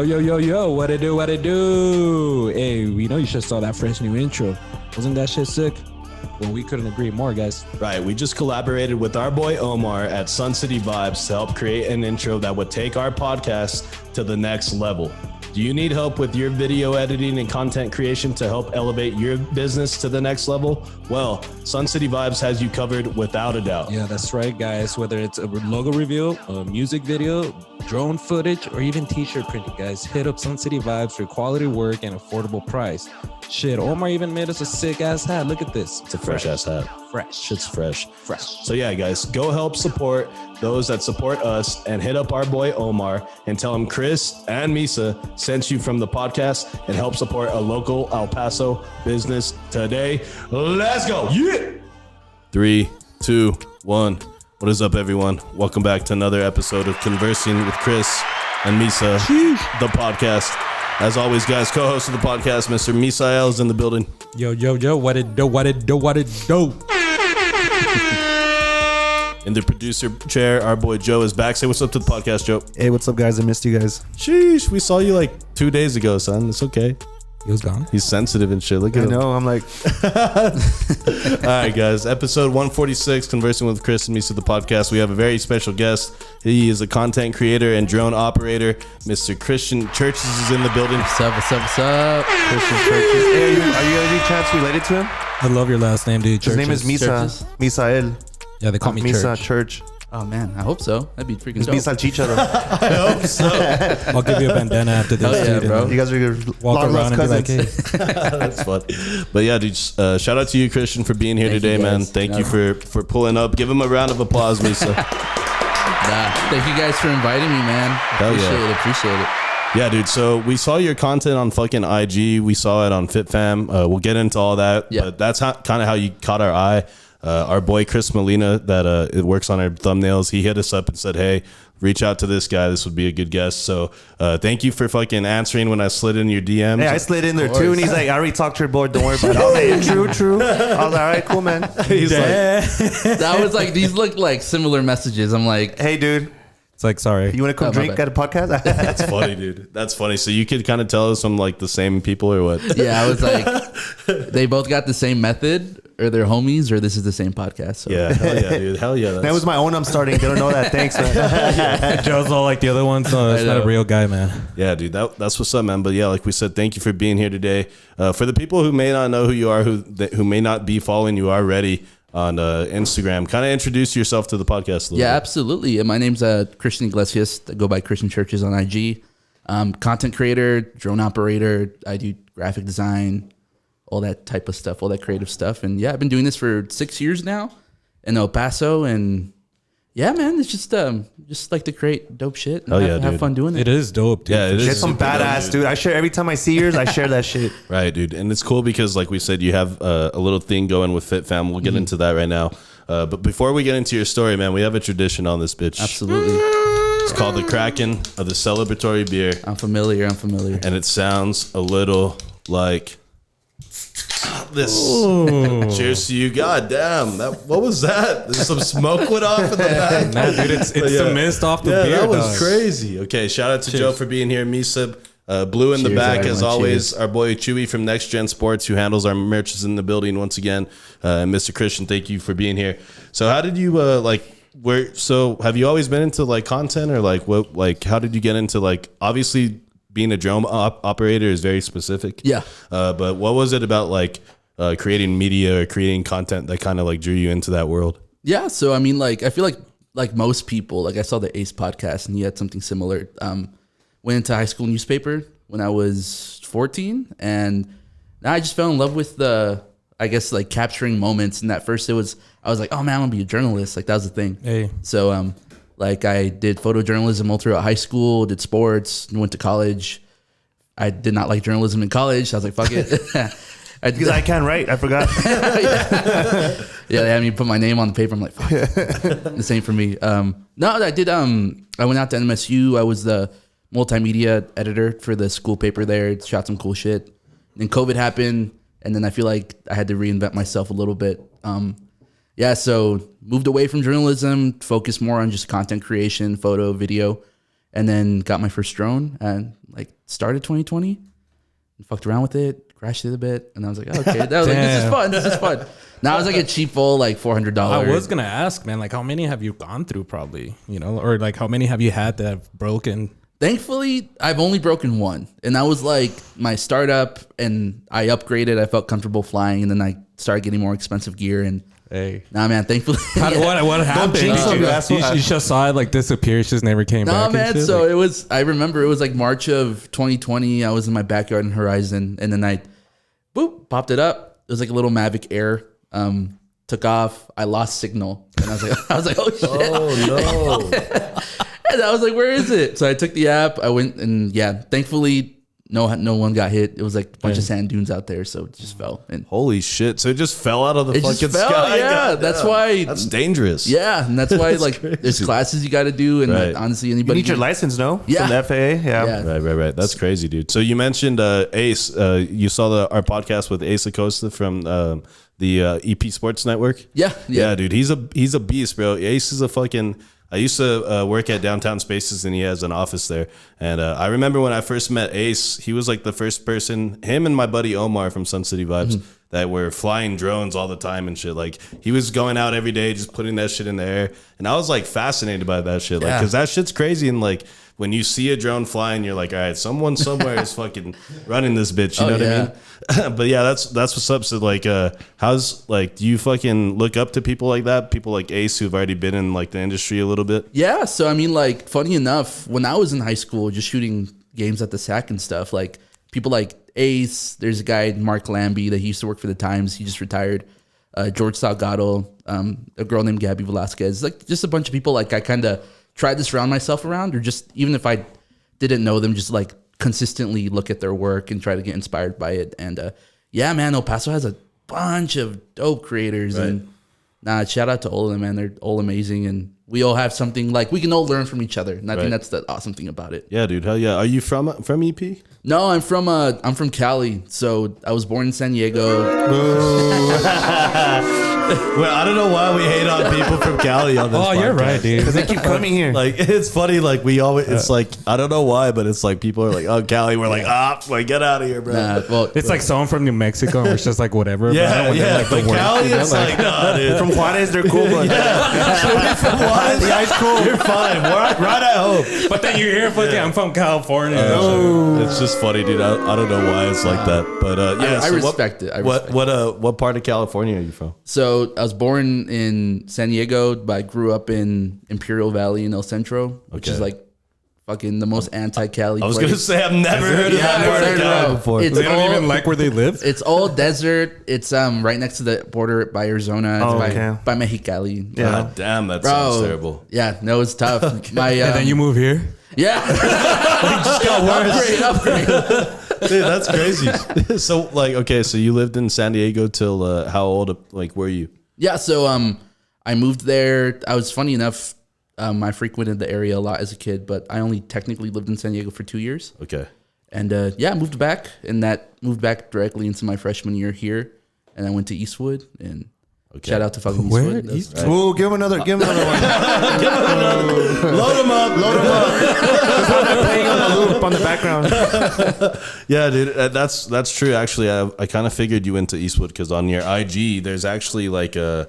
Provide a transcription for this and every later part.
Yo, what it do? Hey, we know you should saw that fresh new intro. Wasn't that shit sick? Well, we couldn't agree more, guys. Right, we just collaborated with our boy Omar at Sun City Vibes to help create an intro that would take our podcast to the next level. Do you need help with your video editing and content creation to help elevate your business to the next level? Well, Sun City Vibes has you covered without a doubt. Yeah, that's right, guys. Whether it's a logo reveal, a music video, drone footage, or even t-shirt printing, guys, hit up Sun City Vibes for quality work and affordable price. Shit, Omar even made us a sick-ass hat. Look at this. It's a fresh-ass hat. Fresh. Shit's fresh. Fresh. So yeah, guys, go help support those that support us and hit up our boy Omar and tell him Chris and Misa sent you from the podcast and help support a local El Paso business today. Let's go. Yeah. 3, 2, 1. What is up, everyone? Welcome back to another episode of Conversing with Chris and Misa, the podcast. As always, guys, co-host of the podcast, Mr. Misael is in the building. Yo, what it do? In the producer chair, our boy Joe is back. Say what's up to the podcast, Joe. Hey, what's up, guys? I missed you guys. Sheesh, we saw you like 2 days ago, son. It's okay. He was gone. He's sensitive and shit. Look at him. I know. I'm like, All right, guys. Episode 146, Conversing with Chris and Misa, the podcast. We have a very special guest. He is a content creator and drone operator. Mr. Christianchurches is in the building. What's up? Christianchurches. Hey, are you any chance related to him? I love your last name, dude. His name is Misa. Churches. Misael. Yeah, they call me Misa Church. Oh man, I hope so. That'd be freaking It's dope. Misa Salchicha, though. I hope so. I'll give you a bandana after this, Hell yeah, dude. bro. And You guys are good. walk Long around lost and be cousins. like, hey. That's fun. But yeah, dude, shout out to you, Christian, for being here Thank today, you, man. guys. Thank you for pulling up. Give him a round of applause, Misa. Thank you guys for inviting me, man. Hell yeah. Appreciate it. Yeah, dude. So we saw your content on fucking IG. We saw it on FitFam. We'll get into all that. Yeah. But that's kind of how you caught our eye. Our boy Chris Molina, that it works on our thumbnails, he hit us up and said, "Hey, reach out to this guy. This would be a good guest." So thank you for fucking answering when I slid in your DMs. Hey, I slid in there too, and he's like, I already talked to your boy. Don't worry about it. Oh, man, true. I was like, all right, cool, man. He's like, That was like, these look like similar messages. I'm like, Hey, dude, It's like, sorry. you want to come Oh, my drink bad. at a podcast? that's funny, dude. That's funny. So you could kind of tell us from like the same people or what? yeah, I was like, they both got the same method, or they're homies, or this is the same podcast. So. Yeah, hell yeah, dude. Hell yeah. That was my own. I'm starting. They don't know that. Thanks, man. Joe's all like the other ones. No, it's I not a know. real guy, man. Yeah, dude, that's what's up, man. But yeah, like we said, thank you for being here today. For the people who may not know who you are, who may not be following you already on Instagram, kind of introduce yourself to the podcast a little Yeah, bit. absolutely. And my name's Christian Iglesias. I go by Christianchurches on IG. Content creator, drone operator. I do graphic design, all that type of stuff, all that creative stuff. And yeah, I've been doing this for 6 years now in El Paso. And yeah, man, it's just like to create dope shit and Hell yeah, have dude. fun doing it. It is dope, dude. Yeah, it is. Get some super dope, badass, dude. I share every time I see yours. I share that shit. Right, dude. And it's cool because, like we said, you have a little thing going with FitFam. We'll get into that right now. But before we get into your story, man, we have a tradition on this bitch. Absolutely. It's called the Kraken of the celebratory beer. I'm familiar. And it sounds a little like this. Cheers to you. God damn. What was that? There's some smoke went off in the back. Nah, dude, it's the mist off the beer, that was dog. crazy. Okay, shout out to Joe for being here. Misa, Blue in the Cheers, back, everyone. as always. Cheers. Our boy Chewy from Next Gen Sports, who handles our merch, is in the building once again. And Mr. Christian, thank you for being here. So how did you have you always been into like content, or like what, like how did you get into, like, obviously being a drone operator is very specific. Yeah. But what was it about like creating media or creating content that kind of like drew you into that world? Yeah, so I mean, like, I feel like most people, like I saw the Ace podcast and he had something similar. Went into high school newspaper when I was 14, and now I just fell in love with I guess, like capturing moments. And at first I was like, oh man, I'm gonna be a journalist. Like that was the thing. Hey. So like I did photojournalism all throughout high schoul, did sports, went to college. I did not like journalism in college, so I was like, fuck it. Because I can't write. I forgot. Yeah, they had me put my name on the paper. I'm like, fuck, this ain't for me. No, I did. I went out to NMSU. I was the multimedia editor for the school paper there. Shot some cool shit. Then COVID happened, and then I feel like I had to reinvent myself a little bit. Yeah, so moved away from journalism, focused more on just content creation, photo, video. and then got my first drone and like started 2020 and fucked around with it, crashed it a bit, and I was like, okay, that was like, this is fun. Now I was like a cheapo, like $400. I was gonna ask, man, like how many have you gone through, probably, you know, or like how many have you had that have broken? Thankfully, I've only broken one, and that was like my startup, and I upgraded. I felt comfortable flying, and then I started getting more expensive gear. And nah, man, thankfully, what happened? You just saw it like disappear. It just never came back. No, man. So it was. I remember it was like March of 2020. I was in my backyard in Horizon, and then I, popped it up. It was like a little Mavic Air. Took off. I lost signal, and I was like, oh shit. Oh no. And I was like, where is it? So I took the app. I went and thankfully no one got hit. It was like a bunch of sand dunes out there, so it just fell. And Holy shit! So it just fell out of the fucking just fell, sky. Yeah, that's why. That's dangerous. Yeah, and that's why like there's classes you got to do, and like, honestly, You anybody need your license, no? Yeah. From the FAA? Yeah. Right. That's crazy, dude. So you mentioned Ace. You saw our podcast with Ace Acosta from the EP Sports Network. Yeah, Dude. He's a beast, bro. Ace is a fucking. I used to work at Downtown Spaces, and he has an office there. And I remember when I first met Ace, he was like the first person, him and my buddy Omar from Sun City Vibes, that were flying drones all the time and shit. Like, he was going out every day, just putting that shit in the air. And I was like fascinated by that shit. Like, cause that shit's crazy. And like, when you see a drone flying, you're like, all right, someone somewhere is fucking running this bitch. You know what I mean? But yeah, that's what's up. So like, how's like, do you fucking look up to people like that? People like Ace who've already been in like the industry a little bit? Yeah. So I mean, like, funny enough, when I was in high school, just shooting games at the SAC and stuff, like people like Ace, there's a guy, Mark Lambie, that he used to work for the Times. He just retired. George Salgado, a girl named Gabby Velasquez, like just a bunch of people like I kind of tried to surround myself around, or just even if I didn't know them, just like consistently look at their work and try to get inspired by it. And yeah, man, El Paso has a bunch of dope creators, and shout out to all of them, man. They're all amazing, and we all have something like we can all learn from each other. And I think that's the awesome thing about it. Yeah, dude. Hell yeah. Are you from EP? No, I'm from Cali. So I was born in San Diego. Well, I don't know why we hate on people from Cali on this podcast. You're right, dude. Because they keep coming here. Like, it's funny, like we always, it's like, I don't know why, but it's like people are like, oh, Cali, we're like, like get out of here, bro. Well, It's like someone from New Mexico, and it's just like whatever. Yeah, like but Cali, it's like, nah, dude. From Juarez, they're cool, but From Juarez, the ice cool. you're fine. Right at home. But then you're here, fucking. I'm from California. It's just funny, dude. I don't know why it's like that, but yeah. I respect it. What part of California are you from? So I was born in San Diego, but I grew up in Imperial Valley in El Centro, which is like fucking the most anti-Cali. I was gonna say I've never heard of that part of Cali before. It's They don't even like where they live. It's all desert. It's right next to the border by Arizona. It's by Mexicali. Yeah. God damn, that sounds terrible. Yeah, no, it's tough. And then you move here. Yeah. Just got worse. Upgrade. Dude, that's crazy. So like, okay, so you lived in San Diego till how old? Like, were you? Yeah, so I moved there. I was funny enough. I frequented the area a lot as a kid, but I only technically lived in San Diego for 2 years. Okay. And I moved back, and that moved back directly into my freshman year here. And I went to Eastwood, and shout out to fucking Where? Eastwood. Eastwood? Ooh, give him another one. Load him up. Playing on the loop on the background. Yeah, dude, that's true. Actually, I kind of figured you went to Eastwood because on your IG, there's actually like a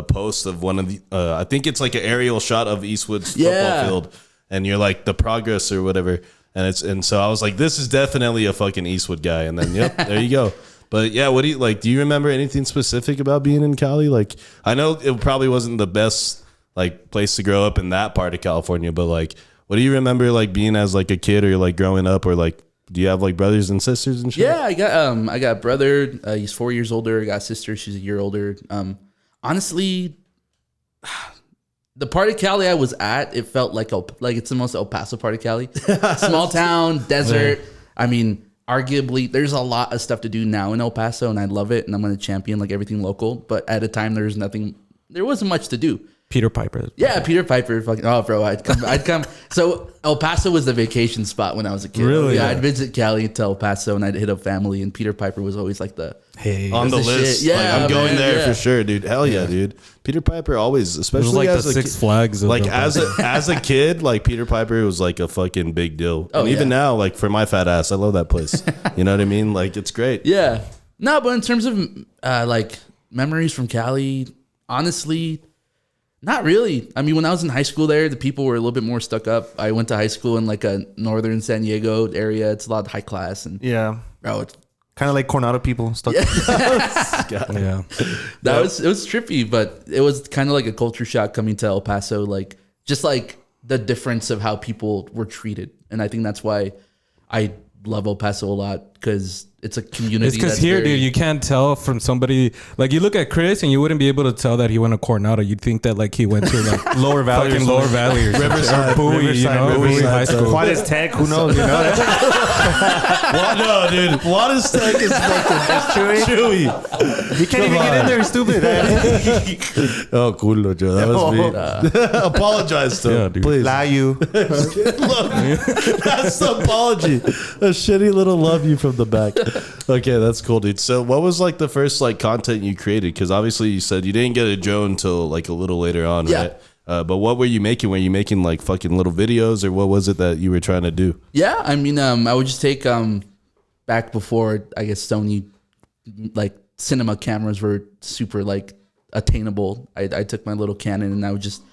post of one of the, I think it's like an aerial shot of Eastwood's football field, and you're like the progress or whatever, and so I was like, this is definitely a fucking Eastwood guy, and then there you go. But yeah, what do you like? Do you remember anything specific about being in Cali? Like, I know it probably wasn't the best like place to grow up in that part of California, but like, what do you remember like being as like a kid or like growing up, or like, do you have like brothers and sisters and shit? Yeah, I got a brother. He's 4 years older. I got a sister. She's a year older. Honestly, the part of Cali I was at, it felt like it's the most El Paso part of Cali. Small town, desert. I mean, arguably, there's a lot of stuff to do now in El Paso, and I love it, and I'm going to champion like everything local. But at a time, there wasn't much to do. Peter Piper. Yeah, Peter Piper. Fucking, oh, bro, I'd come. So El Paso was the vacation spot when I was a kid. Really? Yeah, I'd visit Cali to El Paso, and I'd hit up family. And Peter Piper was always like the on the that's the list. shit. Yeah, like, I'm going man, there yeah. for sure, dude. Hell yeah, dude. Peter Piper always, It was especially like as the a Six kid, Flags. Of like the as a kid, like Peter Piper was like a fucking big deal. Oh, and even yeah. now, like for my fat ass, I love that place. You know what I mean? Like it's great. Yeah. No, but in terms of like memories from Cali, honestly, not really. I mean, when I was in high school there, the people were a little bit more stuck up. I went to high school in like a northern San Diego area. It's a lot of high class and Yeah. bro, it's Kind of like Coronado people. Stuck. Yeah. it was trippy, but it was kind of like a culture shock coming to El Paso, like just like the difference of how people were treated. And I think that's why I love El Paso a lot, because it's a community. It's because that's here, very- dude, you can't tell from somebody. Like, you look at Chris and you wouldn't be able to tell that he went to Coronado. You'd think that like he went to like Lower Valley. fucking Lower Valley or Riverside, or Bowie, you know, Bowie High School. Juarez Tech. Who knows? You know. No, dude. Juarez Tech is fucking chewy. You can't even get in there. Stupid. Oh, culo, Joe. That was me. Apologize to Yeah, him, dude. please. Lie you. Look, that's the apology. A shitty little love you from the back. Okay, that's cool, dude. So what was like the first like content you created? Because obviously you said you didn't get a Joe until like a little later on, Yeah. right? But what were you making? Were you making like fucking little videos, or what was it that you were trying to do? Yeah, I mean, I would just take back before, I guess, Sony like cinema cameras were super like attainable. I took my little Canon and I would just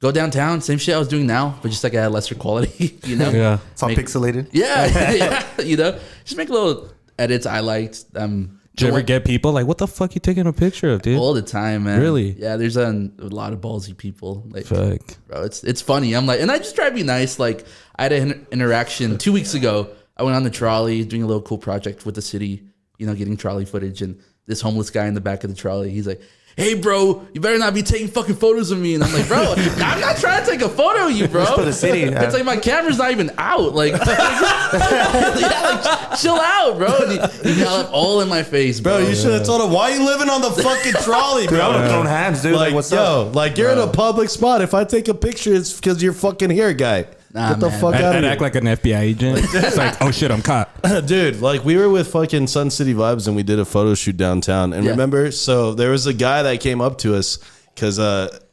go downtown, same shit I was doing now, but just like at a lesser quality, you know? Yeah. It's all pixelated. Yeah, yeah, you know, just make little edits I liked. Did you ever get people like, what the fuck you taking a picture of, dude? all the time, man? Really? Yeah, there's a lot of ballsy people. Like, Fuck. bro, it's funny. I'm like, and I just try to be nice. Like, I had an interaction 2 weeks ago. I went on the trolley doing a little cool project with the city, you know, getting trolley footage, and this homeless guy in the back of the trolley, he's like, hey, bro, you better not be taking fucking photos of me. And I'm like, bro, I'm not trying to take a photo of you, bro. for the city. It's like my camera's not even out. Like, yeah, like chill out, bro. And he got up all in my face, bro. Bro, you should have told him, why are you living on the fucking trolley, Dude, I would bro? have thrown hands, dude. Like, what's up? Like you're in a public spot. If I take a picture, it's because you're fucking here, guy. Nah, Get the man. fuck out of I'd here. act like an FBI agent. It's like, oh shit, I'm caught. Dude, like we were with fucking Sun City Vibes and we did a photo shoot downtown. And Yeah. remember, so there was a guy that came up to us because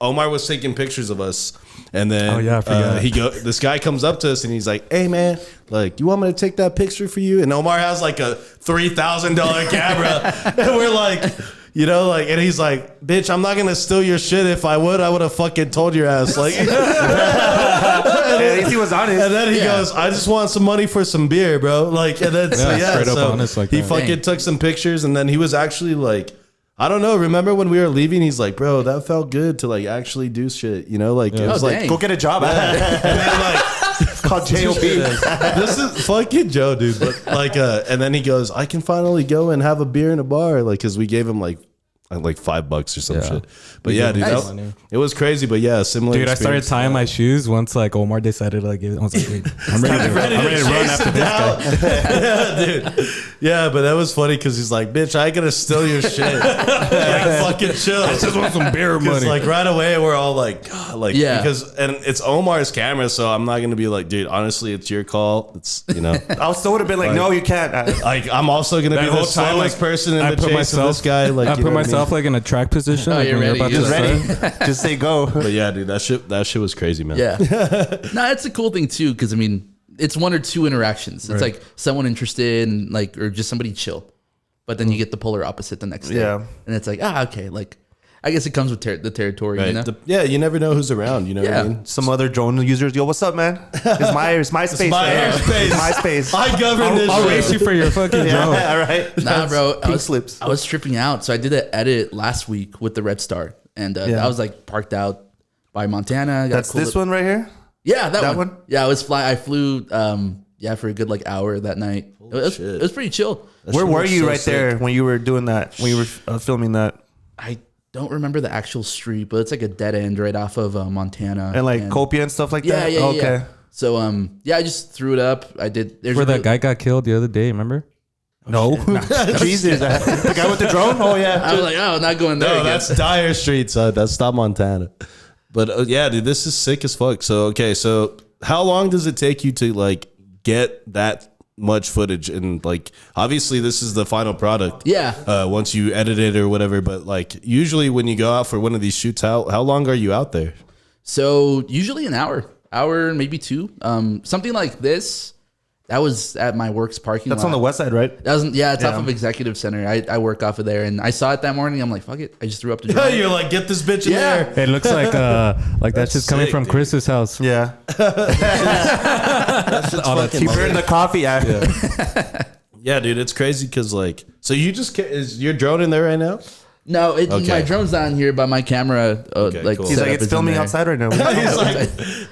Omar was taking pictures of us. And then Oh, yeah, I forgot. this guy comes up to us and he's like, hey man, like, you want me to take that picture for you? And Omar has like a $3,000 camera. And we're like, you know, like, and he's like, bitch, I'm not gonna steal your shit. If I would have fucking told your ass. Like, At least he was honest. and then he goes, I just want some money for some beer, bro. Like, and then straight up honest like he that. fucking Dang. took some pictures, and then he was actually like, I don't know. Remember when we were leaving? He's like, bro, that felt good to like actually do shit. You know, like it was Oh, like, dang. Go get a job. and then like. Called JOB. This is fucking Joe, dude. But like, and then he goes, I can finally go and have a beer in a bar, like, because we gave him like $5 or some shit. But yeah, dude, Nice. it was crazy. But yeah, similar. Dude, I started experience. tying my shoes once like Omar decided to like give it. I was like, dude, I'm ready to run after this guy. Yeah, dude. Yeah, but that was funny because he's like, bitch, I ain't gonna steal your shit. Like, fucking chill. I just want some beer money. Like right away, we're all like, God, like, Yeah. because and it's Omar's camera, so I'm not gonna be like, dude, honestly, it's your call. It's I still would have been like, no, you can't. like I'm also gonna be That the whole time, slowest like, person in I the put chase myself- of this guy. Like, I you put know what myself like in a track position. Oh, like, you're when ready. about to You're start. ready. Just say go. But yeah, dude, that shit was crazy, man. Yeah. No, it's a cool thing too, because I mean, it's one or two interactions. It's like someone interested and like, or just somebody chill, but then you get the polar opposite the next day. Yeah. And it's like, okay, like, I guess it comes with the territory, Right. you know? Yeah, you never know who's around. You know what I Yeah. mean? Some other drone users go, what's up, man? It's my space. my man. airspace. It's my space. I govern this I'll shit. race you for your fucking drone. Yeah, all right. Nah, bro. Pink slips. I was tripping out. So I did an edit last week with the Red Star. And I was like parked out by Montana. That's this one right here? Yeah, that That one. one? Yeah, I flew for a good like hour that night. It was pretty chill. Where were looks you so right sick. there when you were doing that? When you were filming that? I don't remember the actual street, but it's like a dead end right off of Montana. And like Copia and stuff like Yeah, that? yeah, Okay. yeah. So I just threw it up. I did. There's Where that guy got killed the other day, remember? No. Jesus. The guy with the drone? Oh, yeah. I was like, oh, not going there. No, again. that's Dire Street, son. That's not Montana. But yeah, dude, this is sick as fuck. So so how long does it take you to like get that much footage? And like obviously this is the final product. Yeah. Once you edit it or whatever, but like usually when you go out for one of these shoots, how long are you out there? So usually an hour, maybe 2. Something like this. That was at my work's parking lot. That's on the west side, right? That was, it's off of Executive Center. I work off of there, and I saw it that morning. I'm like, fuck it. I just threw up the drone. You're like, get this bitch in there. It looks like that's just coming sick, from dude. Chris's house. Yeah. Keep her in the coffee. Yeah, dude, it's crazy because like, so you just is your drone in there right now? No, Okay. my drone's not in here, but my camera, cool. He's like, it's filming outside right now. He's like,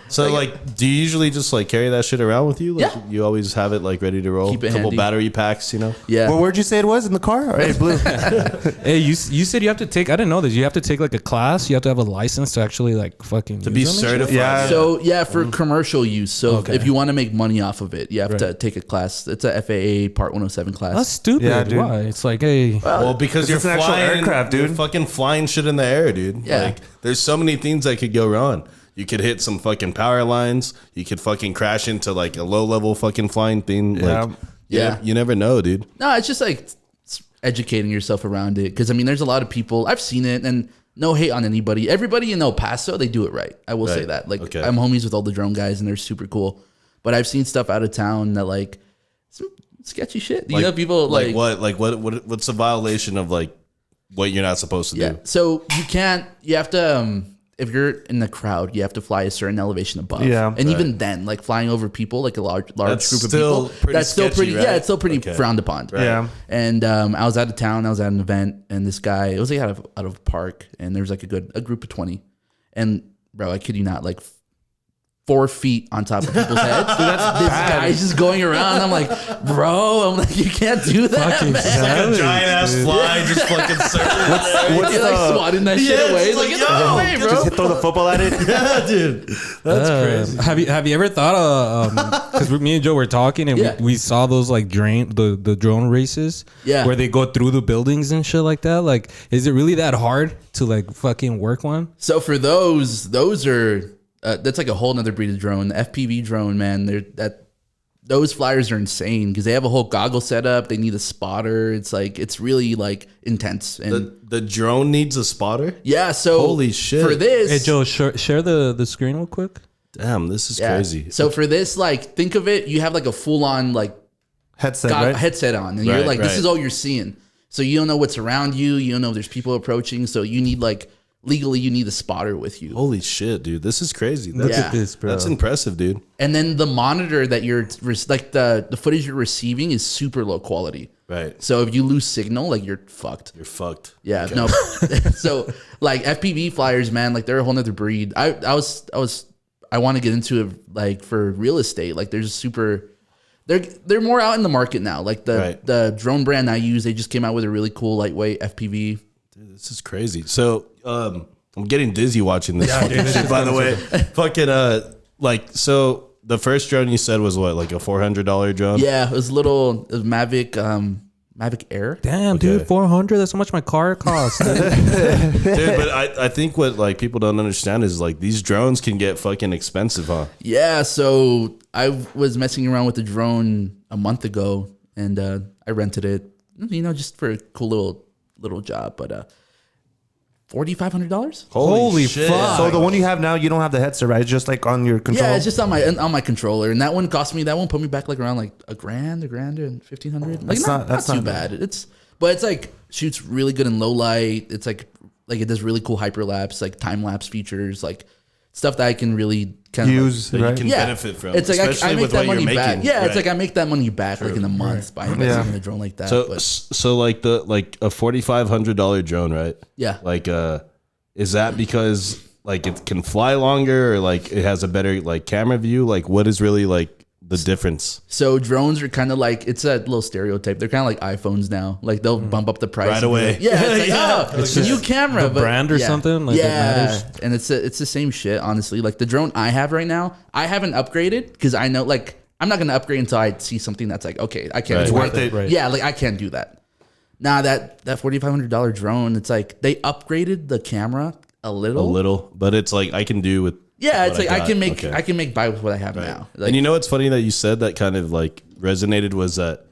so like, do you usually just like carry that shit around with you? Like, Yeah. you always have it like ready to roll. Keep it Couple handy. battery packs, you know. Yeah. Well, where'd you say it was? In the car? Hey, blue. Hey, you said you have to take. I didn't know this. You have to take like a class. You have to have a license to actually like fucking To be use them and shit? certified. Yeah. So for commercial use. So Okay. if you want to make money off of it, you have to take a class. It's a FAA Part 107 class. That's stupid. Yeah, dude. Why? It's like, hey, Well, because you're it's an actual flying, aircraft, you're dude. fucking flying shit in the air, dude. Yeah. Like, there's so many things that could go wrong. You could hit some fucking power lines. You could fucking crash into like a low level fucking flying thing. Yeah. Like, Yeah. you never know, dude. No, it's just like it's educating yourself around it. Because I mean, there's a lot of people. I've seen it, and no hate on anybody. Everybody in El Paso, they do it right. I will say Right. that. Like, Okay. I'm homies with all the drone guys, and they're super cool. But I've seen stuff out of town that like some sketchy shit. You know, people like what? Like what's the violation of like what you're not supposed to yeah. do? So you have to if you're in the crowd, you have to fly a certain elevation above. Yeah. And even then, like flying over people, like a large That's group of still people, pretty that's still sketchy, pretty right? yeah, it's still pretty Okay. frowned upon. Right. Yeah. And I was out of town. I was at an event, and this guy, it was like out of a park, and there was like a group of 20, and bro, I kid you not, like 4 feet on top of people's heads. This guy's just going around. I'm like, bro, I'm like, you can't do that, Fucking man. savage, Giant ass dude. fly just fucking circling. You're like swatting that shit Yeah, away. it's Like, like, get the fuck away, bro. Just throw the football at it. Yeah, dude. That's crazy. Have you ever thought of because me and Joe were talking and Yeah. we saw those like the drone races Yeah. where they go through the buildings and shit like that. Like, is it really that hard to like fucking work one? So for those are that's like a whole nother breed of drone. The FPV drone, man, those flyers are insane because they have a whole goggle setup. They need a spotter. It's really like intense. And The drone needs a spotter? yeah, so Holy shit. for this, Hey Joe, share the screen real quick. Damn, this is yeah. crazy. So for this, like, think of it, you have like a full on like Headset, right? headset on, and you're Right, like, this right. is all you're seeing. So you don't know what's around you. You don't know if there's people approaching. So you need like legally, you need a spotter with you. Holy shit, dude. This is crazy. Look That's, Yeah. at this, bro. that's impressive, dude. And then the monitor that you're like the footage you're receiving is super low quality. Right. So if you lose signal, like you're fucked. You're fucked. Yeah, Okay. no. So like FPV flyers, man, like they're a whole nother breed. I want to get into it like for real estate. Like there's super, they're more out in the market now. Like Right. the drone brand I use, they just came out with a really cool lightweight FPV. This is crazy. So, I'm getting dizzy watching this fucking shit, by the way. Fucking, like, so the first drone you said was what, like a $400 drone? Yeah, it was Mavic Air. Damn, dude, 400. That's how much my car costs. Dude, but I think what like people don't understand is like these drones can get fucking expensive, huh? Yeah, so I was messing around with the drone a month ago, and I rented it, just for a cool little job, but $4,500. Holy shit. fuck. So the one you have now, you don't have the headset, right? It's just like on your control. Yeah, it's just on my controller, and that one put me back like around like $1,000 and $1,500. Like that's not too not bad. But it's like shoots really good in low light. It's like it does really cool hyperlapse, like time lapse features, like stuff that I can really kind of use, That you right? can benefit from. It's like I especially make with that what money you're back. making. Yeah, it's Right. like I make that money back like in a month by investing Yeah. in a drone like that. So, but so like a $4,500 drone, right? yeah. Like, is that because like it can fly longer or like it has a better like camera view? Like, what is really like the difference? So drones are kind of like, it's a little stereotype. They're kind of like iPhones now. Like they'll bump up the price Right and be away. like, yeah, it's like, Yeah. oh, it's a new camera, the brand or something? Like, it yeah, matters? and it's the same shit. Honestly, like the drone I have right now, I haven't upgraded because I know like I'm not gonna upgrade until I see something that's like, okay, I can't. Right. do Worth that. it. Right. Yeah, like I can't do that. Now that $4,500 drone, it's like they upgraded the camera A little. but it's like I can do with. Yeah, it's what like I can make Okay. I can make by with what I have now. Like, And you know what's funny that you said that kind of like resonated was that.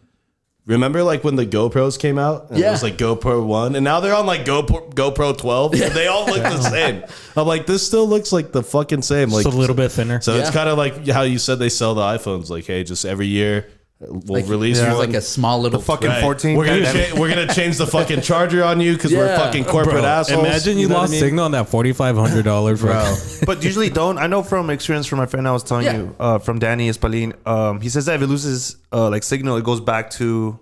Remember like when the GoPros came out? And It was like GoPro 1. And now they're on like GoPro 12. And they all look the same. I'm like, this still looks like the fucking same. Like Just a little bit thinner. So it's kind of like how you said they sell the iPhones. Like, hey, just every year we'll release there's one. like a small little fucking Right. 14. We're gonna change the fucking charger on you because we're Yeah. fucking corporate assholes. Imagine you know what lost I mean? signal on that $4,500 Bro. But usually don't. I know from experience from my friend I was telling you, from Danny Espalin. He says that if it loses like signal, it goes back to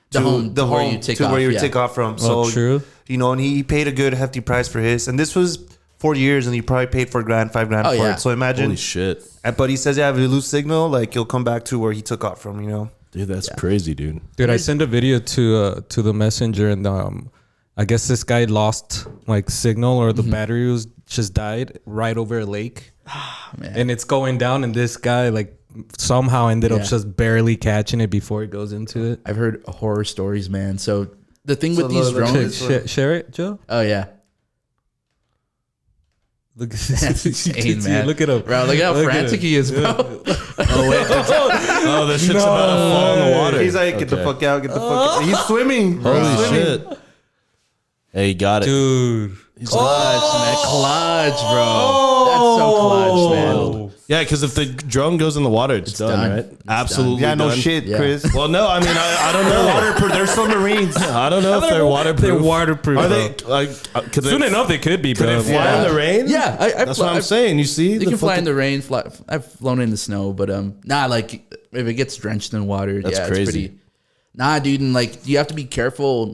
the home the where home you take to off. where you yeah. take off from. Well, So true. you know, and he paid a good hefty price for his. And this was 4 years, and he probably paid $4,000, $5,000 for yeah. it. So imagine. Holy shit, But he says, yeah, if you lose signal, like he'll come back to where he took off from. You know. dude, that's crazy, dude. Dude, I sent a video to the messenger, and I guess this guy lost like signal, or the battery was just died right over a lake, Man. and it's going down, and this guy like somehow ended up Yeah. just barely catching it before it goes into it. I've heard horror stories, man. So the thing with So these look, drones, Share it, Joe. oh yeah, Look, that's insane, man. Look at him, bro. Look how frantic he is, bro. Oh, this shit's about to fall in the water. He's like, get the fuck out, get the fuck out. He's swimming. Holy He's swimming. shit. Hey, you got it. dude. Clutch, man. Clutch, bro. That's so clutch, man. Yeah, because if the drone goes in the water, it's done, done. right? It's Absolutely Yeah, no done. shit, Yeah. Chris. Well, no, I mean, I don't know. Waterproof. They're submarines. I don't know if they're waterproof. They're waterproof. Are they? Like, could Soon they, enough, they could be, could bro. it fly in the rain? Yeah, That's what I'm saying. You see, You can fly in the rain. I've flown in the snow, but like if it gets drenched in water, That's yeah, crazy. it's pretty. Nah, dude, and like you have to be careful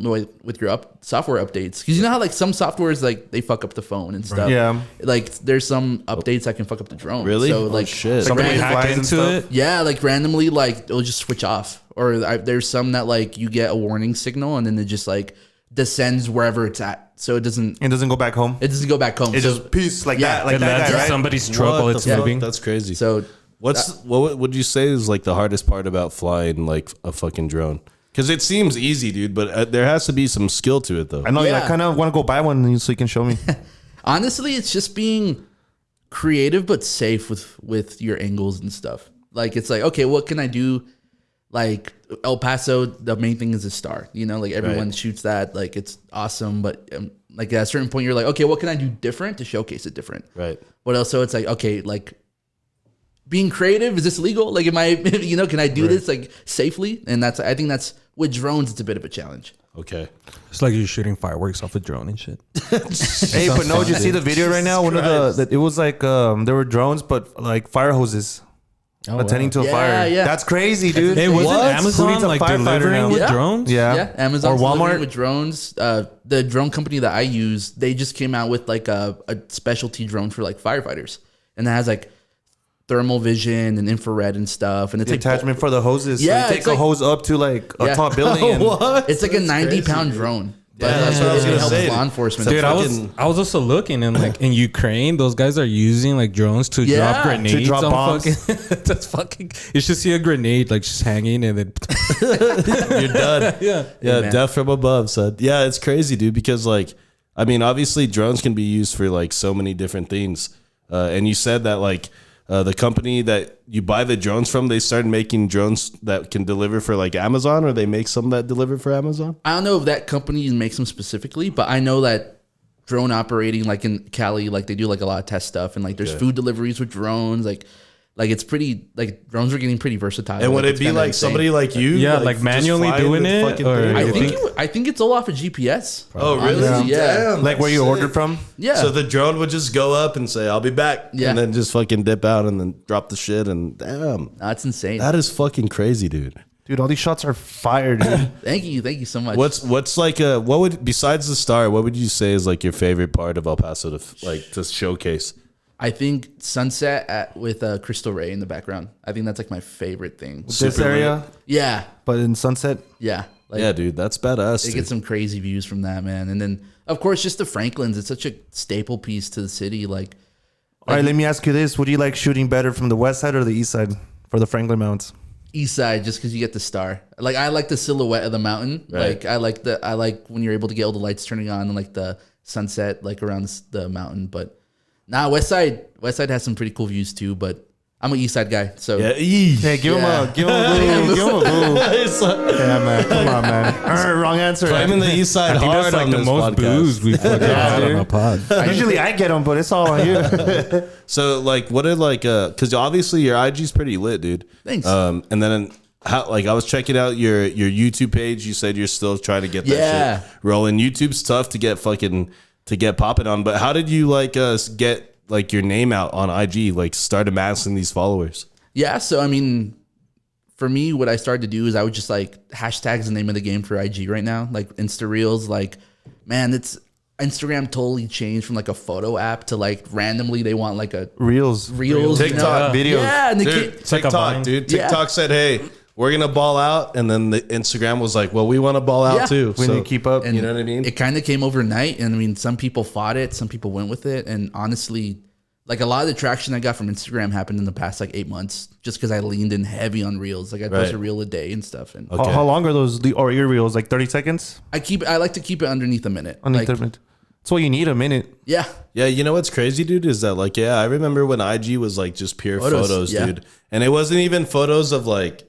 with your software updates because you know how like some softwares like they fuck up the phone and stuff. Yeah. like there's some updates that can fuck up the drone. Really? So Oh, like shit. Somebody random- hack Hack and into stuff. it. yeah, like randomly, like it'll just switch off, or there's some that like you get a warning signal and then it just like descends wherever it's at, so it doesn't It doesn't go back home. it doesn't go back home. It So, just peace like Yeah. that, like It that lands guy, in right? somebody's truck while What it's the fuck? moving. That's crazy. so What would you say is like the hardest part about flying like a fucking drone? Because it seems easy, dude, but there has to be some skill to it, though. I know. Yeah. Yeah. I kind of want to go buy one so you can show me. honestly, it's just being creative but safe with your angles and stuff. Like it's like, okay, what can I do? Like El Paso, the main thing is a star. You know, like everyone Right. shoots that. Like it's awesome, but like at a certain point, you're like, okay, what can I do different to showcase it different? Right. What else? So it's like, okay, like being creative, is this legal? Like, am I, you know, can I do this like safely? And I think that's with drones, it's a bit of a challenge. Okay. It's like you're shooting fireworks off a drone and shit. Hey, but no, did you see the video right now? One of the it was like there were drones, but like fire hoses attending to a Yeah, fire. yeah. That's crazy, dude. Hey, wasn't What? Who Amazon needs a like firefighter delivering now? with Yeah. drones? Yeah, Yeah, Amazon or Walmart. with drones. The drone company that I use, they just came out with like a specialty drone for like firefighters, and it has like thermal vision and infrared and stuff, and it's The like attachment for the hoses. Yeah, so you take it's a like- hose up to like a Yeah. tall building. And it's like a 90-pound drone. But Yeah, that's what I was it gonna helps say. law enforcement. Dude, fucking- I was also looking, and like in Ukraine, those guys are using like drones to Yeah, drop to grenades. drop on bombs. Fucking, that's fucking. You should see a grenade like just hanging, and then You're done. yeah. Yeah, man. death from above, son. Yeah, it's crazy, dude, because like, I mean, obviously drones can be used for like so many different things. And you said that like the company that you buy the drones from, they started making drones that can deliver for like Amazon, or they make some that deliver for Amazon. I don't know if that company makes them specifically, but I know that drone operating, like in Cali, like they do like a lot of test stuff, and like there's food deliveries with drones, like it's pretty, like drones are getting pretty versatile. And would Like, it it's be kinda like insane. somebody like you? Yeah, like just manually flying doing the it, fucking or- thing? I think it's all off of GPS. Oh, really? Honestly, yeah. Damn, like where that's you sick. ordered from. Yeah. So the drone would just go up and say, "I'll be back," Yeah. and then just fucking dip out and then drop the shit. And damn, That's insane. that is fucking crazy, dude. Dude, all these shots are fire, dude. Thank you so much. What's like what would, besides the star, what would you say is like your favorite part of El Paso to showcase? I think sunset with Crystal Ray in the background. I think that's like my favorite thing. This Super area, Yeah, but in Sunset. yeah, like, Yeah, dude, that's badass. They dude. get some crazy views from that, man. And then of course just the Franklins. It's such a staple piece to the city. Like All right, let me ask you this: would you like shooting better from the west side or the east side for the Franklin Mountains? east side, just because you get the star. Like I like the silhouette of the mountain. Right. Like I like when you're able to get all the lights turning on and like the sunset like around the mountain. But West Side has some pretty cool views too. But I'm an East Side guy, so Hey, give him a boo. Give him a boo. Yeah, man. Come on, man. Wrong answer. Claiming the East Side hard That's like on the this most podcast. booze we fucking had on a pod. Usually I get them, but it's all on you. So like, what are like, because obviously your IG's pretty lit, dude. Thanks. And then how, like, I was checking out your YouTube page. You said you're still trying to get that shit rolling. YouTube's tough to get popping on. But how did you like get like your name out on IG? Like, start amassing these followers. Yeah, so I mean, for me, what I started to do is I would just like hashtags the name of the game for IG right now, like Insta Reels. Like, man, it's Instagram totally changed from like a photo app to like randomly they want like a Reels. TikTok videos. Yeah, and Dude, TikTok, dude. TikTok said, hey, we're going to ball out. And then the Instagram was like, well, we want to ball out too. We need to keep up. And you know what I mean? It kind of came overnight, and I mean, some people fought it, some people went with it, and honestly, like a lot of the traction I got from Instagram happened in the past like 8 months, just because I leaned in heavy on Reels. Like I post a reel a day and stuff. And How long are those or your reels? Like 30 seconds? I like to keep it underneath a minute. Underneath Like, a minute. That's what you need, a minute. yeah. Yeah, you know what's crazy, dude, is that like, I remember when IG was like just pure photos, yeah. dude. And it wasn't even photos of like,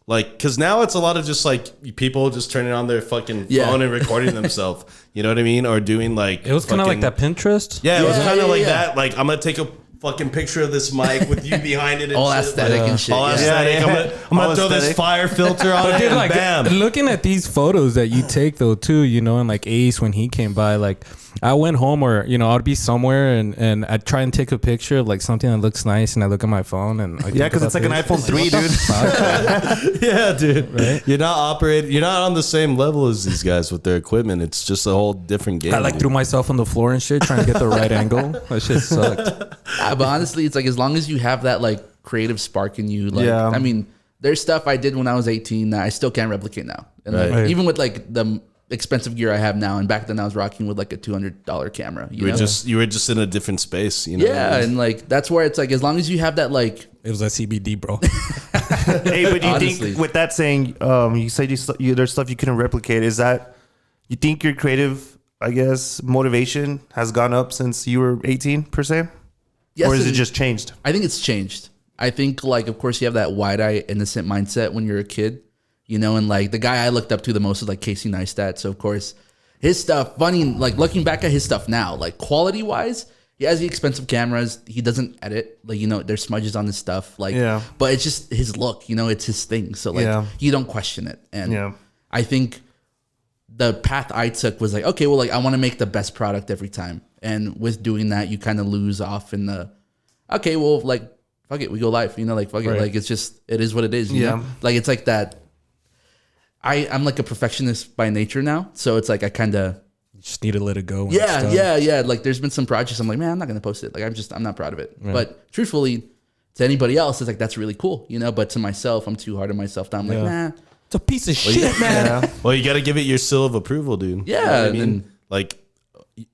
because now it's a lot of just like people just turning on their fucking phone and recording themselves. You know what I mean? Or doing like, It was kind of like that Pinterest. Yeah, it was kind of like yeah. that. Like, I'm going to take a fucking picture of this mic with you behind it. And All shit. aesthetic and shit. All yeah. aesthetic. I'm gonna throw this aesthetic. fire filter on it, Dude, and like bam. looking at these photos that you take though too, you know, and like Ace when he came by, like I went home or you know I'd be somewhere and I'd try and take a picture of like something that looks nice, and I look at my phone and I Yeah, because it's like an iPhone 3, dude. Yeah, dude. Right? You're not on the same level as these guys with their equipment. It's just a whole different game. I like dude. threw myself on the floor and shit trying to get the right angle. That shit sucked. Yeah, but honestly, it's like as long as you have that like creative spark in you, like Yeah. I mean, there's stuff I did when I was 18 that I still can't replicate now. And like, Right. even with like the expensive gear I have now, and back then I was rocking with like a $200 camera. You know? You were just in a different space, you know. Yeah, and like that's where it's like as long as you have that like It was a CBD, bro. Hey, but do you Honestly. think with that saying, you said there's stuff you couldn't replicate. Is that you think your creative, I guess, motivation has gone up since you were 18 per se, yes, or is it and just changed? I think it's changed. I think like of course you have that wide-eyed innocent mindset when you're a kid, you know, and like the guy I looked up to the most is like Casey Neistat. So of course his stuff, funny, like looking back at his stuff now, like quality wise, he has the expensive cameras. He doesn't edit, like, you know, there's smudges on his stuff, like, Yeah. but it's just his look, you know, it's his thing. So like, Yeah. you don't question it. And Yeah. I think the path I took was like, okay, well, like I want to make the best product every time. And with doing that, you kind of lose off in the, okay, well, like, fuck it, we go live, you know, like, fuck it. Right. Like, it's just, it is what it is. You Yeah. know? Like, it's like that. I'm like a perfectionist by nature now. So it's like, I kind of, Just need to let it go. yeah. Like there's been some projects I'm like, man, I'm not going to post it. Like, I'm not proud of it. But truthfully, to anybody else, it's like, that's really cool, you know? But to myself, I'm too hard on myself. Now I'm like, nah. It's a piece of shit, man. Yeah. Well, you got to give it your seal of approval, dude. Yeah, You know what I and mean, then- like,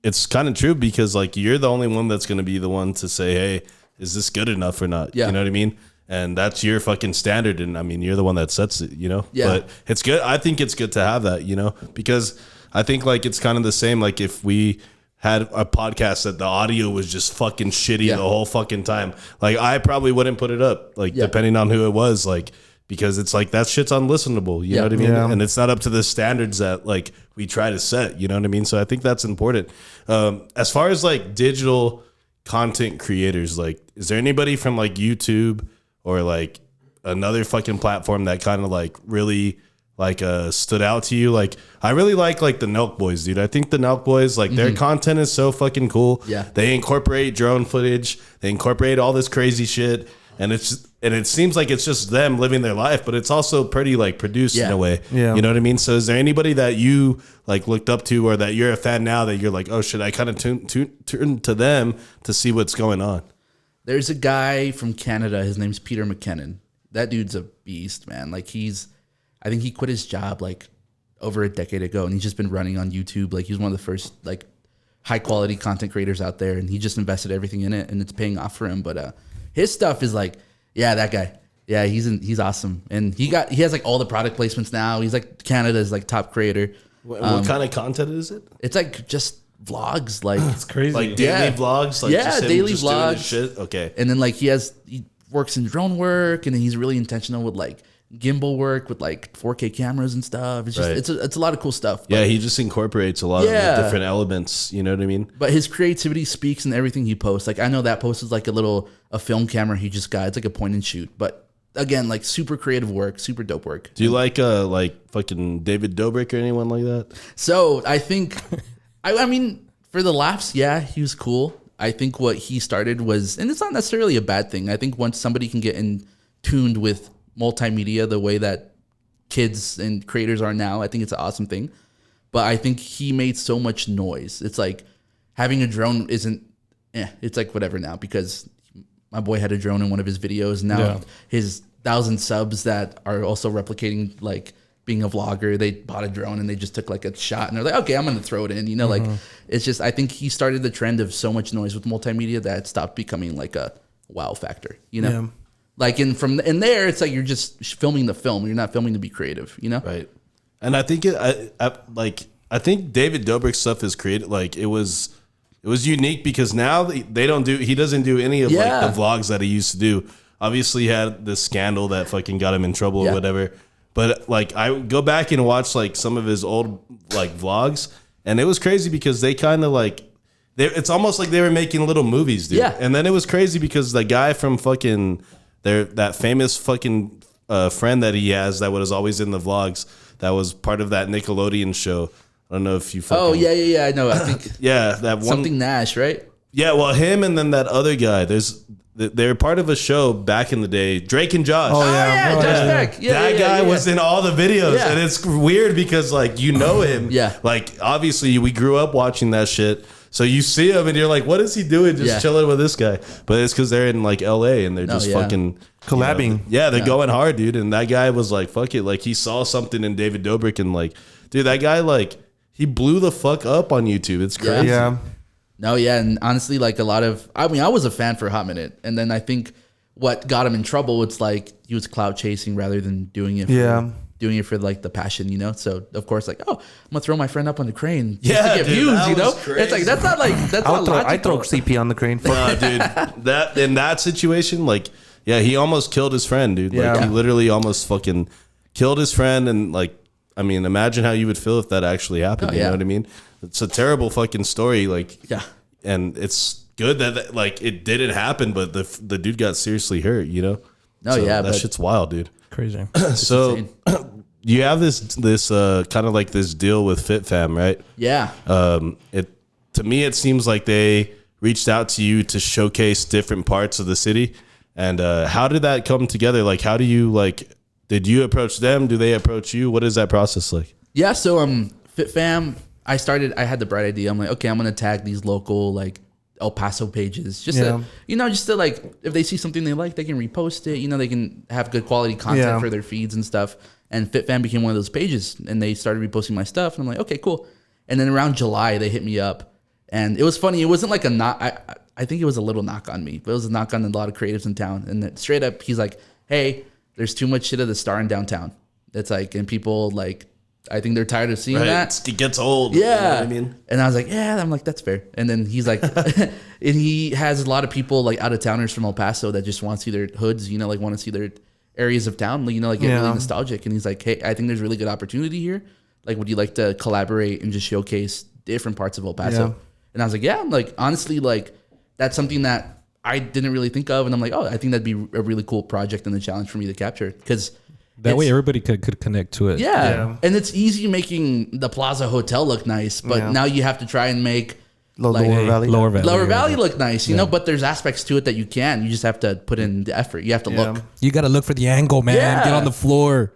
it's kind of true because like you're the only one that's going to be the one to say, hey, is this good enough or not? Yeah. You know what I mean? And that's your fucking standard. And I mean, you're the one that sets it, you know? Yeah. But it's good. I think it's good to have that, you know, because I think like it's kind of the same. Like if we had a podcast that the audio was just fucking shitty Yeah. the whole fucking time, like I probably wouldn't put it up, like Yeah. depending on who it was, like, because it's like that shit's unlistenable. You know what I mean? Yeah. And it's not up to the standards that like we try to set. You know what I mean? So I think that's important. As far as like digital content creators, like, is there anybody from like YouTube or like another fucking platform that kind of like really like stood out to you? Like I really like the Nelk Boys, dude. I think the Nelk Boys, like their content is so fucking cool. Yeah. They incorporate drone footage. They incorporate all this crazy shit. And it seems like it's just them living their life, but it's also pretty like produced in Yeah. a way. Yeah. You know what I mean? So is there anybody that you like looked up to or that you're a fan now that you're like, oh shit, I kind of turn to them to see what's going on? There's a guy from Canada. His name's Peter McKinnon. That dude's a beast, man. Like I think he quit his job like over a decade ago, and he's just been running on YouTube. Like he was one of the first like high quality content creators out there, and he just invested everything in it, and it's paying off for him. But his stuff is like, yeah, that guy. Yeah, he's awesome, and he has like all the product placements now. He's like Canada's like top creator. What kind of content is it? It's like just vlogs, like It's crazy. Like daily Yeah. vlogs, like Yeah, just him daily just doing vlogs. his shit. Okay. and then like he works in drone work, and then he's really intentional with like gimbal work with like 4K cameras and stuff. It's just Right. it's a lot of cool stuff. Yeah, he just incorporates a lot of Yeah. the different elements. You know what I mean? But his creativity speaks in everything he posts. Like I know that post is like a film camera he just got. It's like a point and shoot. But again, like super creative work, super dope work. Do you like fucking David Dobrik or anyone like that? So I think, I mean, for the laughs, yeah, he was cool. I think what he started was, and it's not necessarily a bad thing. I think once somebody can get in tuned with multimedia the way that kids and creators are now, I think it's an awesome thing. But I think he made so much noise. It's like having a drone isn't, it's like whatever now, because my boy had a drone in one of his videos. Now his 1,000 subs that are also replicating like being a vlogger, they bought a drone and they just took like a shot and they're like, okay, I'm going to throw it in, you know, like it's just, I think he started the trend of so much noise with multimedia that it stopped becoming like a wow factor, you know? Yeah. Like in there, it's like you're just filming the film. You're not filming to be creative, you know? Right. And I think I think David Dobrik's stuff is created. Like it was unique because now he doesn't do any of like the vlogs that he used to do. Obviously he had this scandal that fucking got him in trouble or whatever. But like I go back and watch like some of his old like vlogs, and it was crazy because they kind of like it's almost like they were making little movies, dude. Yeah. And then it was crazy because the guy from fucking that famous fucking friend that he has that was always in the vlogs that was part of that Nickelodeon show. I don't know if you fucking... Oh, yeah. I know. I think yeah, that one... something Nash, right? Yeah, well, him and then that other guy. They're part of a show back in the day. Drake and Josh. Oh, yeah. Josh Beck. That guy was in all the videos. Yeah. And it's weird because, like, you know him. Yeah. Like, obviously, we grew up watching that shit. So you see him and you're like, what is he doing just chilling with this guy? But it's because they're in, like, L.A. and they're just fucking... collabing. They're going hard, dude. And that guy was like, fuck it. Like, he saw something in David Dobrik and, like, dude, that guy, like, he blew the fuck up on YouTube. It's crazy. Yeah. No, yeah, and honestly, like I was a fan for a hot minute, and then I think what got him in trouble, it's like he was clout chasing rather than doing it for like the passion, you know? So, of course, like, oh, I'm going to throw my friend up on the crane just to get views, you know? It's like, that's not logical. I throw CP on the crane. Nah, dude, that in that situation, like, yeah, he almost killed his friend, dude. Like, Yeah. he literally almost fucking killed his friend, and like, I mean, imagine how you would feel if that actually happened. You know what I mean? It's a terrible fucking story. Like, and it's good that like it didn't happen, but the dude got seriously hurt. You know? That shit's wild, dude. Crazy. So you have this kind of like this deal with FitFam, right? Yeah. To me, it seems like they reached out to you to showcase different parts of the city. And how did that come together? Like, how do you like? Did you approach them? Do they approach you? What is that process like? Yeah. So FitFam, I had the bright idea. I'm like, okay, I'm gonna tag these local like El Paso pages, just to like if they see something they like, they can repost it. You know, they can have good quality content for their feeds and stuff. And FitFam became one of those pages, and they started reposting my stuff. And I'm like, okay, cool. And then around July, they hit me up, and it was funny. It wasn't like a knock. I think it was a little knock on me, but it was a knock on a lot of creatives in town. And then straight up, he's like, hey, there's too much shit of the Star in downtown. It's like, and people like, I think they're tired of seeing that. It gets old. Yeah. You know what I mean? And I was like, yeah, I'm like, that's fair. And then he's like, and he has a lot of people like out of towners from El Paso that just want to see their hoods, you know, like want to see their areas of town, you know, like get really nostalgic. And he's like, hey, I think there's really good opportunity here. Like, would you like to collaborate and just showcase different parts of El Paso? Yeah. And I was like, yeah, I'm like, honestly, like that's something that I didn't really think of. And I'm like, oh, I think that'd be a really cool project and a challenge for me to capture. Because that way everybody could connect to it. Yeah. And it's easy making the Plaza Hotel look nice, but now you have to try and make Lower Valley look nice, you know, but there's aspects to it that you can. You just have to put in the effort. You have to look. You got to look for the angle, man. Yeah. Get on the floor.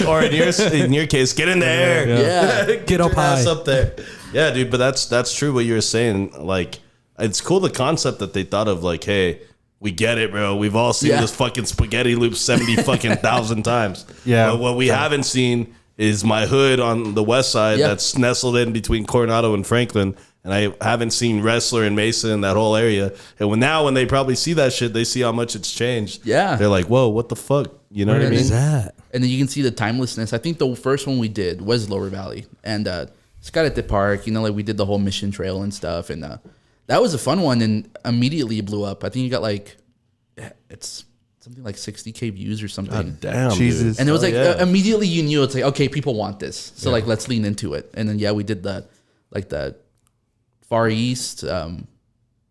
or in your case, get in the air. Yeah. Get up high. Up there. Yeah, dude, but that's true what you were saying. Like, it's cool the concept that they thought of, like, hey, we get it, bro. We've all seen this fucking spaghetti loop 70 fucking thousand times. Yeah. But what we haven't seen is my hood on the west side that's nestled in between Coronado and Franklin. And I haven't seen Wrestler and Mesa in that whole area. And when they probably see that shit, they see how much it's changed. Yeah. They're like, whoa, what the fuck? You know what I mean? That? And then you can see the timelessness. I think the first one we did was Lower Valley. And Scott at the park, you know, like we did the whole mission trail and stuff, and that was a fun one, and immediately it blew up. I think you got like, it's something like 60K views or something. God damn, Jesus. dude. And it was like yeah. immediately you knew it's like, okay, people want this, so like let's lean into it. And then we did the Far East,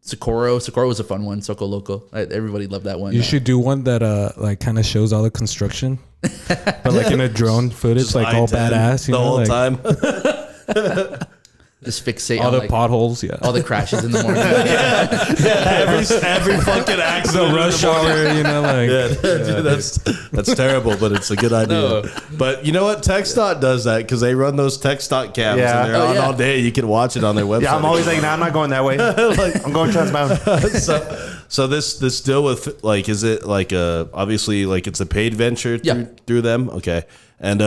Socorro. Socorro was a fun one. Soco Loco, everybody loved that one. You should do one that like kind of shows all the construction, but like in a drone footage, Just like all I-10 badass, you the know, whole like time. Just fixate all on the like potholes, yeah, all the crashes in the morning. every fucking accident. the rush hour, you know, like Dude, that's terrible, but it's a good idea. No. But you know what? TechStot does that because they run those TechStot cams Yeah. and they're Oh, on yeah. all day. You can watch it on their website. Yeah, I'm always like, nah, I'm not going that way. I'm going transbound. So this deal with like, is it like obviously like it's a paid venture through them? Okay. And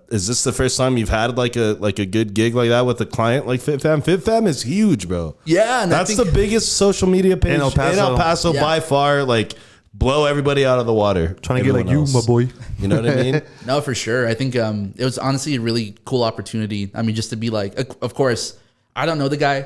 is this the first time you've had like a good gig like that with a client like FitFam? FitFam is huge, bro. Yeah, and That's the biggest social media page In El Paso. Yeah. by far. Like blow everybody out of the water. Trying to get like Everyone you, else. my boy. You know what I mean? No, for sure. I think it was honestly a really cool opportunity. I mean, just to be like, of course, I don't know the guy,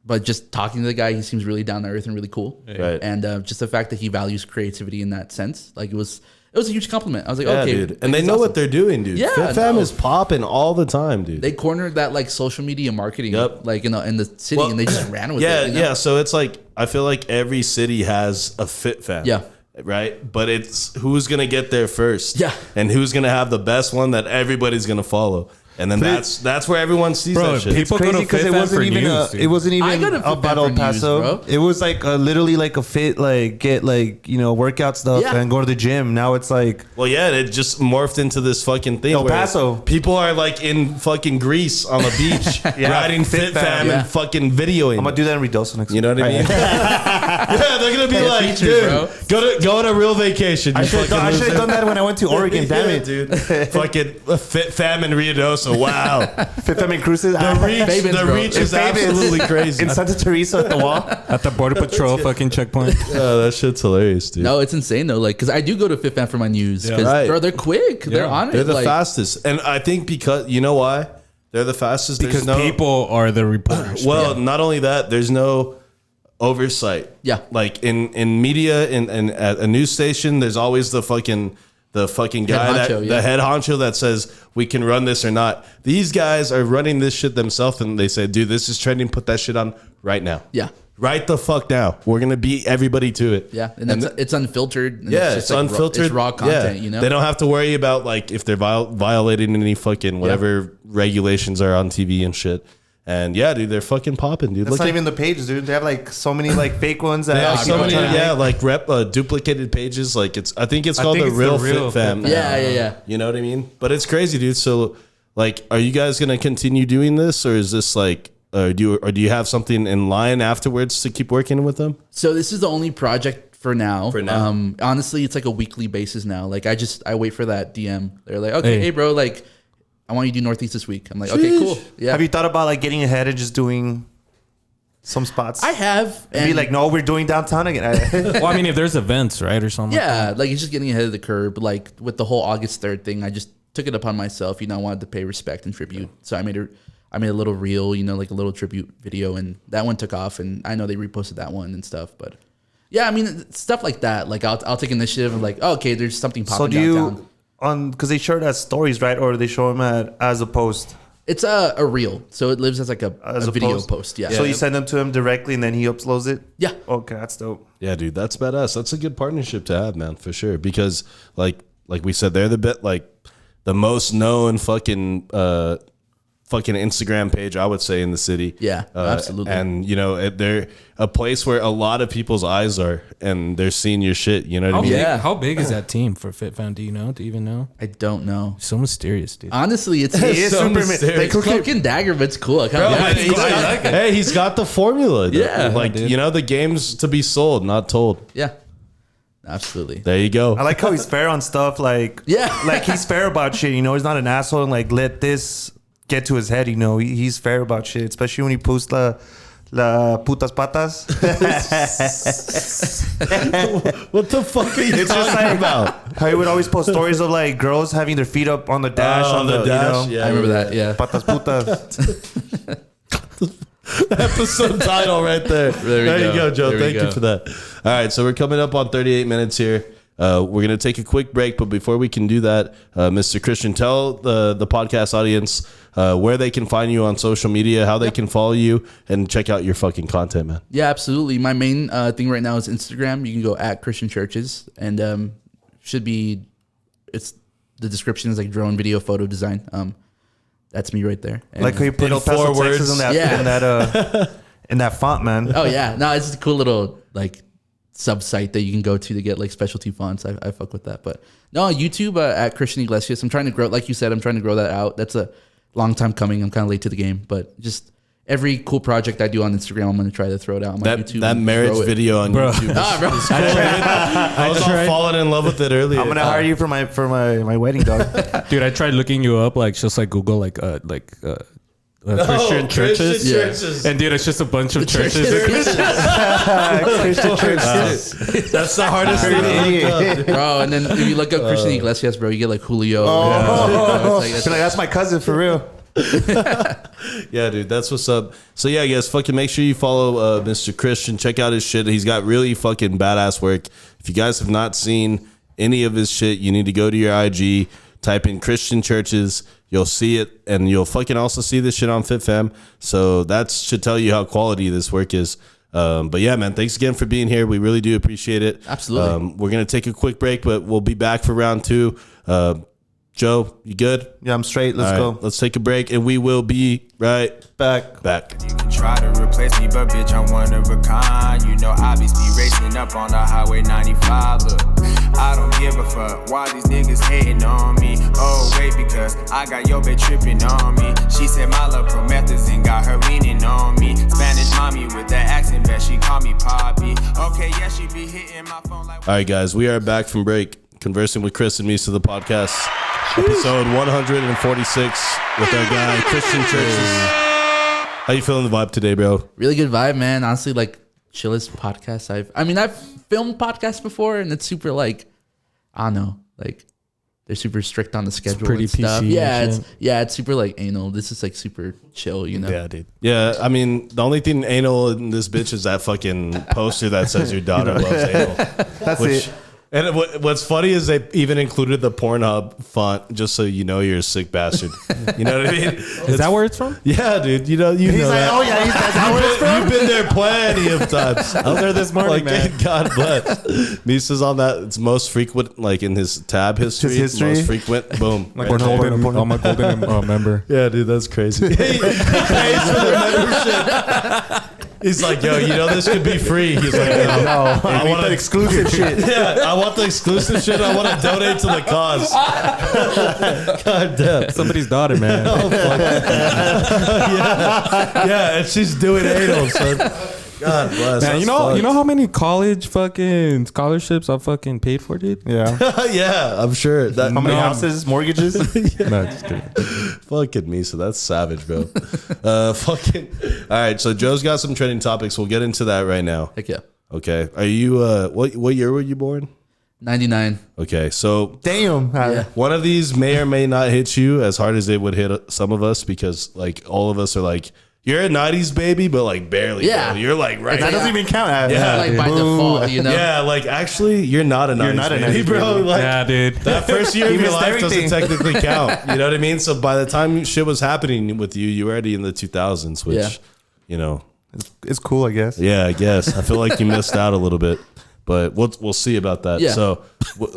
but just talking to the guy, he seems really down to earth and really cool. Right. And just the fact that he values creativity in that sense, like it was a huge compliment. I was like, Yeah, okay, dude. like, And they it's know awesome. what they're doing, dude. Yeah, FitFam no. is popping all the time, dude. They cornered that like social media marketing, Yep. like in the city, Well, and they just ran with yeah, it. you know? yeah. So it's like I feel like every city has a FitFam. Yeah. Right, but it's who's gonna get there first. Yeah. and who's gonna have the best one that everybody's gonna follow, and then that's where everyone sees bro, that shit. people go to Crazy because it FitFam wasn't for even news, dude. it wasn't I even go to about FitFam El for news, Paso. bro. It was like literally like a fit, like get like workout stuff Yeah. and go to the gym. Now it's like Well, yeah, it just morphed into this fucking thing. El where Paso. people are like in fucking Greece on the beach, riding FitFam FitFam. Yeah. and fucking videoing. I'm gonna do that in Ruidoso next. You know what I mean? Yeah, they're gonna be Hey, like, features, dude, go on a real vacation. I you should fucking have loser." done that when I went to Oregon. Damn Yeah, it, dude. Fucking FitFam and Ruidoso. Wow. FitFam and cruises. Favens, bro. reach is Favens. absolutely crazy. in Santa Teresa at the wall. at the border patrol fucking checkpoint. Oh, that shit's hilarious, dude. No, it's insane though. Like, because I do go to FitFam for my news. Because Right. bro, they're quick. They're on it. They're the like, fastest. And I think because, you know why? They're the fastest. Because There's no, people are the reporters. well, not only that, there's no oversight. Yeah. Like in media, in at a news station, there's always the fucking guy honcho, the head honcho that says we can run this or not. These guys are running this shit themselves, and they say, dude, this is trending. Put that shit on right now. Yeah. Right the fuck now. We're gonna beat everybody to it. Yeah, and it's unfiltered. And Yeah, just it's unfiltered. It's raw content, Yeah. you know? They don't have to worry about like if they're violating any fucking whatever regulations are on TV and shit. And yeah, dude, they're fucking popping, dude. That's Look not at even the pages, dude. They have like so many like fake ones that they have so people many, try to make. like duplicated pages. Like I think it's called think the it's real the real FitFam. FitFam. Yeah. You know what I mean? But it's crazy, dude. So like, are you guys gonna continue doing this, or is this like, do you have something in line afterwards to keep working with them? So this is the only project for now. For now. Honestly, it's like a weekly basis now. Like I wait for that DM. They're like, okay, Hey. hey bro, like I want you to do Northeast this week. I'm like, okay, cool. Yeah. Have you thought about like getting ahead and just doing some spots? I have. And be like, no, we're doing downtown again. Well, I mean, if there's events, right, or something. yeah, like it's just getting ahead of the curve. Like with the whole August 3rd thing, I just took it upon myself. You know, I wanted to pay respect and tribute. So I made a little reel, you know, like a little tribute video, and that one took off. And I know they reposted that one and stuff, but yeah, I mean, stuff like that. Like I'll take initiative and like, oh, okay, there's something So popping do downtown. you because they show it as stories, right? Or they show them as a post? It's a reel, so it lives as like a As a video post? post. Yeah. So you send them to him directly and then he uploads it? Yeah. Okay, that's dope. Yeah, dude, that's badass. That's a good partnership to have, man, for sure. Because like we said, they're the most known fucking Instagram page, I would say, in the city. Yeah, absolutely. And you know, they're a place where a lot of people's eyes are, and they're seeing your shit. You know what I mean? Yeah. How big is that team for FitFam? Do you know? Do you even know? I don't know. So mysterious, dude. Honestly, it's He is so Superman. mysterious. They it's cook cloak it. and dagger, but it's cool. I kinda Bro, like he's it. got- hey, he's got the formula. Though. Yeah. like dude. you know, the game's to be sold, not told. Yeah, absolutely. There you go. I like how he's fair on stuff. Like, Yeah. like he's fair about shit. You know, he's not an asshole and like let this get to his head. You know, he's fair about shit, especially when he posts La putas patas. What the fuck are you talking about? How he would always post stories of like girls having their feet up on the dash. On the dash, You know, I remember that. Yeah. patas putas. Episode title right there. There you go, Joe. There we Thank you go. for that. All right, so we're coming up on 38 minutes here. We're going to take a quick break, but before we can do that, Mr. Christian, tell the podcast audience where they can find you on social media, how they can follow you, and check out your fucking content, man. Yeah, absolutely. My main thing right now is Instagram. You can go at christianchurches, and it's the description is like drone, video, photo design. That's me right there. And Like how you put El Paso, Texas in that, Yeah. in that font, man. oh yeah, no, it's a cool little like sub site that you can go to get like specialty fonts. I fuck with that. But no, YouTube at Christian Iglesias. I'm trying to grow, like you said, I'm trying to grow that out. That's a long time coming. I'm kind of late to the game, but just every cool project I do on Instagram, I'm going to try to throw it out on my YouTube. That and marriage grow it. video on YouTube. Ah, bro. I was all falling in love with it earlier. I'm gonna hire you for my wedding, dog. Dude, I tried looking you up, like just like Google, Christian churches. Yeah. churches. And dude, it's just a bunch of churches. Christian churches. That's the hardest thing to look up. Bro, and then if you look up Christian Iglesias, bro, you get like Julio. It's like, that's my cousin for real. Yeah, dude, that's what's up. So yeah, guys, fucking make sure you follow Mr. Christian. Check out his shit. He's got really fucking badass work. If you guys have not seen any of his shit, you need to go to your IG, type in Christian Churches. You'll see it, and you'll fucking also see this shit on FitFam. So that should tell you how quality this work is. But yeah, man, thanks again for being here. We really do appreciate it. Absolutely. We're gonna take a quick break, but we'll be back for round 2. Joe, you good? Yeah, I'm straight. Let's All right, go. let's take a break, and we will be right back. You can try to replace me, but bitch, I'm one of a kind. You know I be racing up on the highway 95. Look, I don't give a fuck why these niggas hating on me. Oh wait, because I got your bitch tripping on me. She said my love promethazine got her leaning on me. Spanish mommy with that accent, bet she call me Poppy. Okay, yeah, she be hitting my phone like. All right, guys, we are back from break, conversing with Chris and Misa, the podcast. Episode 146 with our guy Christian Churches. How you feeling the vibe today, bro? Really good vibe, man. Honestly, like chillest podcast I've filmed podcasts before, and it's super like, I don't know, like they're super strict on the schedule pretty and stuff. PC and It's super like anal. This is like super chill, you know. Yeah, dude. Yeah, I mean, the only thing anal in this bitch is that fucking poster that says your daughter loves anal. That's it. And what's funny is they even included the Pornhub font just so you know you're a sick bastard. You know what I mean? Is that where it's from? Yeah, dude. You know He's know like, that. oh yeah, that's how it's from. You've been there plenty of times. I was there this morning, man. God bless. Misa's on that. It's most frequent, like in his tab history. His history? Most frequent. Boom. Like Right there. I'm a golden member. Yeah, dude, that's crazy. He pays for the membership. He's like, yo, you know this could be free. He's like, no, I want that exclusive shit. Yeah, I want the exclusive shit. I want to donate to the cause. God damn. Somebody's daughter, man. Oh, fuck. Yeah, and she's doing anal, son. God bless. Man, you know how many college fucking scholarships I fucking paid for, dude? Yeah. Yeah, I'm sure. That, How many houses, mortgages? No, just kidding. Fucking Misa, that's savage, bro. Fucking. All right, so Joe's got some trending topics. We'll get into that right now. Heck yeah. Okay. Are you? What year were you born? 99. Okay, so Damn. Yeah. one of these may or may not hit you as hard as it would hit some of us, because like all of us are like, you're a 90s baby, but like barely. Yeah. Bro. You're like right. That doesn't even count. Yeah. Like by default, you know. Yeah, like actually, you're not a 90s not a baby, 90s bro. baby. Like, Yeah, dude. that first year of You your missed life everything. doesn't technically count. You know what I mean? So by the time shit was happening with you, you were already in the 2000s, which, Yeah. you know, It's cool, I guess. yeah, I guess. I feel like you missed out a little bit, but we'll see about that. Yeah. So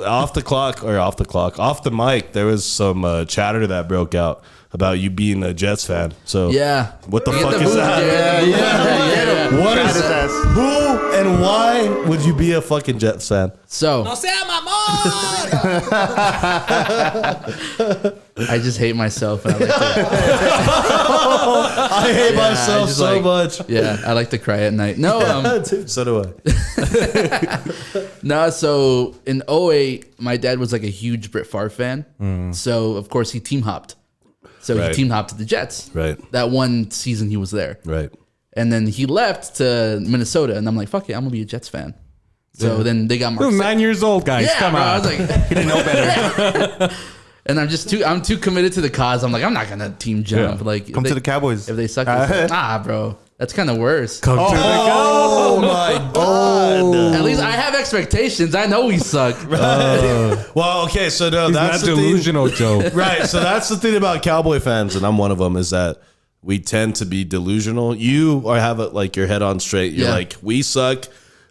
off the mic, there was some chatter that broke out about you being a Jets fan. So Yeah. what the You get fuck the is move, that? dude. Yeah. What is His that? ass. Who and why would you be a fucking Jets fan? So I just hate myself, and I like to, I hate I myself just so like- much. yeah, I like to cry at night. No, Dude, so do I. no. So in 2008, my dad was like a huge Brett Favre fan. So of course he team hopped. So Right. he team hopped to the Jets. Right. That one season he was there. Right. And then he left to Minnesota, and I'm like, fuck it, I'm gonna be a Jets fan. So then they got He Mark. was 9 years old, guys. Yeah, Come bro, on. I was like, he didn't know better. And I'm too committed to the cause. I'm like, I'm not gonna team jump. Yeah. Like, Come to the Cowboys. if they suck, nah, bro, that's kind of worse. Come to the Oh my god. At least I have expectations. I know we suck. Well, okay, so no, He's that's not the thing. delusional, Joe. Right, so that's the thing about Cowboy fans, and I'm one of them, is that we tend to be delusional. You or have it like your head on straight. You're Yeah. like, we suck.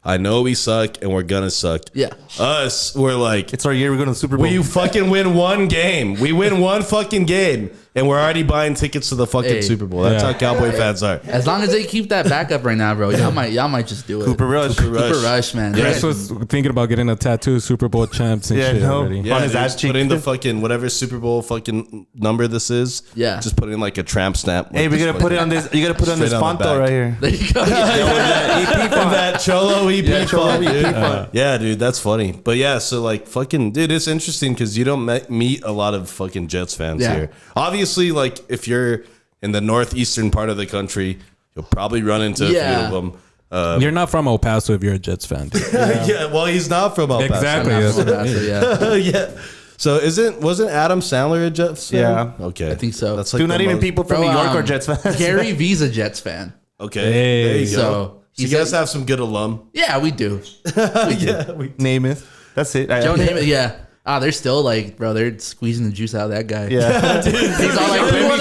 I know we suck, and we're gonna suck. Yeah. Us, we're like, It's our year. We're going to the Super Bowl. we fucking win one game. We win one fucking game, and we're already buying tickets to the fucking Hey. Super Bowl. That's Yeah. how Cowboy fans are. As long as they keep that backup right now, bro, y'all might just do it. Cooper Rush. Cooper Rush, man. Chris was thinking about getting a tattoo, Super Bowl champs and Yeah, shit no. already. Yeah. On his dude, ass cheek. putting the fucking whatever Super Bowl fucking number this is. Yeah. just put in like a tramp stamp. Hey, we got to put it on this. You got to put it on this Straight on font the though back. right here. There you go. EP font. That Cholo EP Cholo font, EP dude. font. Yeah, dude, that's funny. But yeah, so like fucking, dude, it's interesting because you don't meet a lot of fucking Jets fans Yeah. here. Obviously, like if you're in the northeastern part of the country, you'll probably run into a few Yeah. of them. You're not from El Paso if you're a Jets fan. Dude. Yeah, well, he's not from El Paso. Exactly. I'm not That's from what I mean. that, yeah. Yeah. So wasn't Adam Sandler a Jets fan? Yeah. Okay. I think so. That's like Dude, not the even most- people from Bro, New York are um, Jets fans. Gary V's a Jets fan. Okay. Hey. There you go. So So you guys have some good alum. Yeah, we do. Yeah. Namath. That's it. Joe Namath, yeah. They're still like, bro, they're squeezing the juice out of that guy. Yeah. He's all like, he won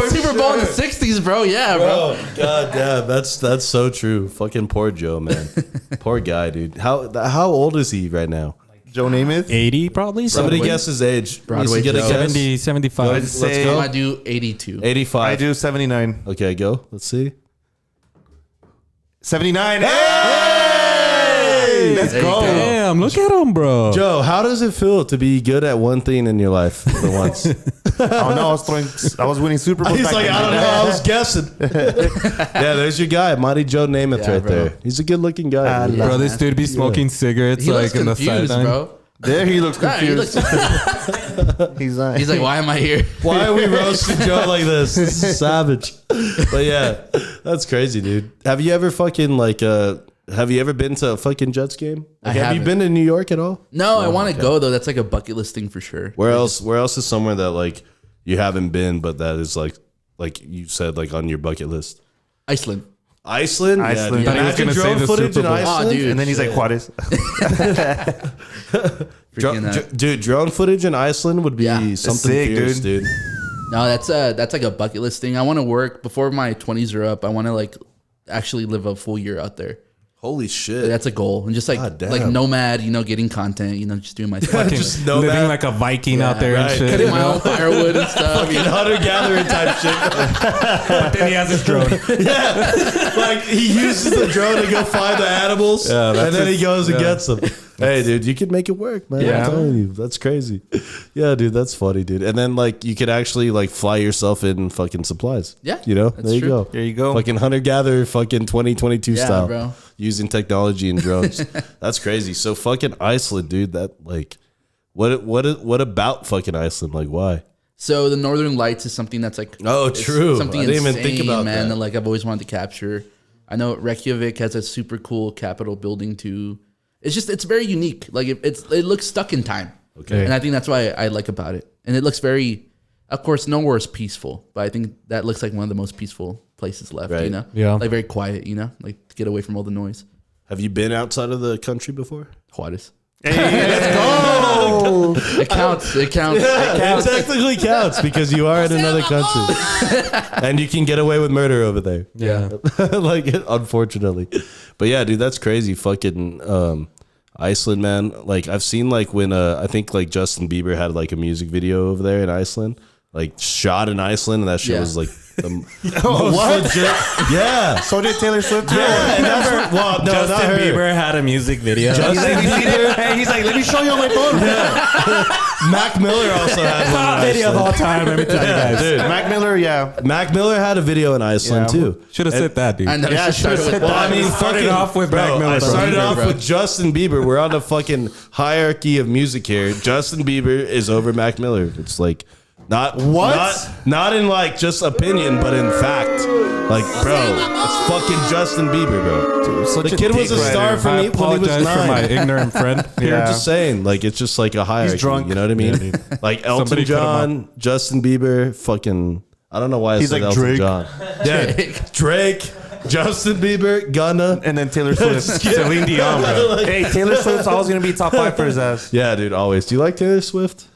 a Super Bowl in the 60s, bro. Yeah, bro. Oh god damn, that's so true. Fucking poor Joe, man. Poor guy, dude. How old is he right now? Joe Namath. 80 probably? Somebody Broadway- guess his age. Broadway Get a Joe. guess. 70, 75. I'd say go. I do 82. 85. I do 79. Okay, go. Let's see. 79. Hey! Let's There you go. go. Damn, look at him, bro. Joe, how does it feel to be good at one thing in your life for once? Oh no, I was winning Super Bowls. He's back like, then. I don't know. I was guessing. Yeah, there's your guy, Mighty Joe Namath Yeah, right bro. there. He's a good-looking guy. dude. Bro, this dude be smoking cigarettes He like looks in the confused, sideline. bro. There he looks Yeah, he confused. looks- He's He's like, why am I here? Why are we roasting Joe like this? This is savage. But yeah, that's crazy, dude. Have you ever fucking like have you ever been to a fucking Jets game? I Like, have you haven't. been to New York at all? No, I want to go, though. That's like a bucket list thing for sure. Where else is somewhere that like you haven't been but that is like you said like on your bucket list? Iceland. Iceland? Iceland. Yeah, Thought dude. he was Imagine gonna say drone the footage Super in Bowl. Iceland. Oh, dude. and then he's like Juarez. Freaking, Dude, drone footage in Iceland would be Yeah. something Sick, fierce, dude. No, that's like a bucket list thing. I want to work before my 20s are up. I want to like actually live a full year out there. Holy shit. That's a goal. And just like God damn. like nomad, getting content, just doing my stuff. Just know Living that. like a Viking out there right. and shit. Cutting you my know? own firewood and stuff. Hunter-gatherer type shit. But then he has his drone. Like he uses the drone to go find the animals, Yeah, and that's then he his- goes and gets them. Hey, dude, you could make it work, man. Yeah. I'm telling you, that's crazy. Yeah, dude, that's funny, dude. And then like you could actually like fly yourself in fucking supplies. Yeah, there that's you true. go. There you go. Fucking hunter-gatherer, fucking 2022 Yeah, style, bro. using technology and drones. That's crazy. So fucking Iceland, dude. That like, what about fucking Iceland? Like, why? So the Northern Lights is something that's like it's true. something I didn't even think insane, about man. that. Like I've always wanted to capture. I know Reykjavik has a super cool Capitol building too. It's very unique. Like it looks stuck in time. Okay. And I think that's why I like about it. And it looks very, of course, nowhere is peaceful, but I think that looks like one of the most peaceful places left. Right. Yeah. like very quiet. Like to get away from all the noise. Have you been outside of the country before? Juarez. Hey, let's go. It counts. It counts. It technically counts because you are in another country, and you can get away with murder over there. Yeah. Like unfortunately, but yeah, dude, that's crazy. Fucking Iceland, man. Like I've seen like when I think like Justin Bieber had like a music video over there in Iceland, like shot in Iceland, and that shit Yeah. was like the most legit. Yeah. So did Taylor Swift. Yeah, and that's what, well, no, not Justin her. Bieber had a music video. He's like, let me show you on my phone. Mac Miller also had one. in video of all Iceland. time. Let me tell you guys. Dude, Mac Miller, yeah. Mac Miller had a video in Iceland Yeah. too. Should have said that, dude. I know. Yeah, Yeah, started should've with said Well, that. I mean, started fucking- off with bro, Mac Miller, I bro. started Bieber, off bro. with Justin Bieber. We're on the fucking hierarchy of music here. Justin Bieber is over Mac Miller. It's like Not What? Not in like just opinion, but in fact. Like, bro, it's fucking Justin Bieber, bro. Dude, such The a kid was a dick star rider. for me when he was Apologize for my 9. ignorant friend. You're just saying, like, it's just like a hierarchy. drunk. You know what I mean? Like Elton Somebody cut him John, Justin Bieber, fucking. I don't know why I He's said like Elton Drake. John. Yeah, Drake, Justin Bieber, Gunna. And then Taylor Swift. Celine Dion, bro. Hey, Taylor Swift's always going to be top 5 for his ass. Yeah, dude, always. Do you like Taylor Swift?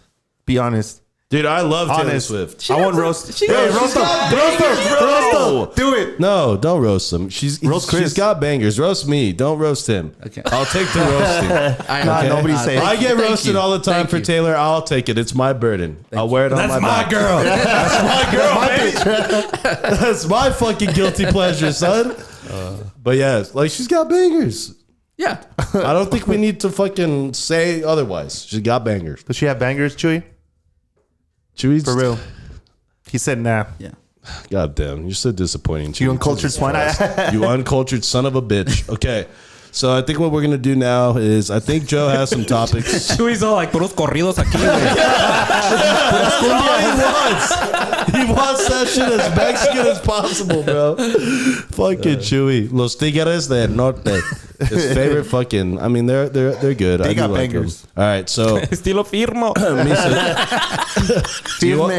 Be honest. Dude, I love Taylor Honest. Swift. I want roast. she Hey, got- roast him. Roast him. Do it. No, don't roast him. Roast She's Chris. got bangers. Roast me. Don't roast him. Okay. I'll take the roasting. Nah, nobody say it. I get Thank roasted you. all the time Thank for you. Taylor. I'll take it. It's my burden. I'll wear it on my back. girl. That's my girl, baby. That's my fucking guilty pleasure, son. But yeah, like she's got bangers. Yeah. I don't think we need to fucking say otherwise. She's got bangers. Does she have bangers, Chewy? Chewy's For real. He said nah. Yeah. God damn, you're so disappointing. You Chewy. uncultured Jesus swine. Christ. You uncultured son of a bitch. Okay. So I think what we're gonna do now is I think Joe has some topics. Chewy's all like, puros corridos aquí, güey. That's all he wants. He wants that shit as Mexican as possible, bro. Fucking Chewy. Los Tigres del Norte. His favorite fucking. I mean, they're good. They I got do like them. bangers. All right, so Estilo firmo. do you want,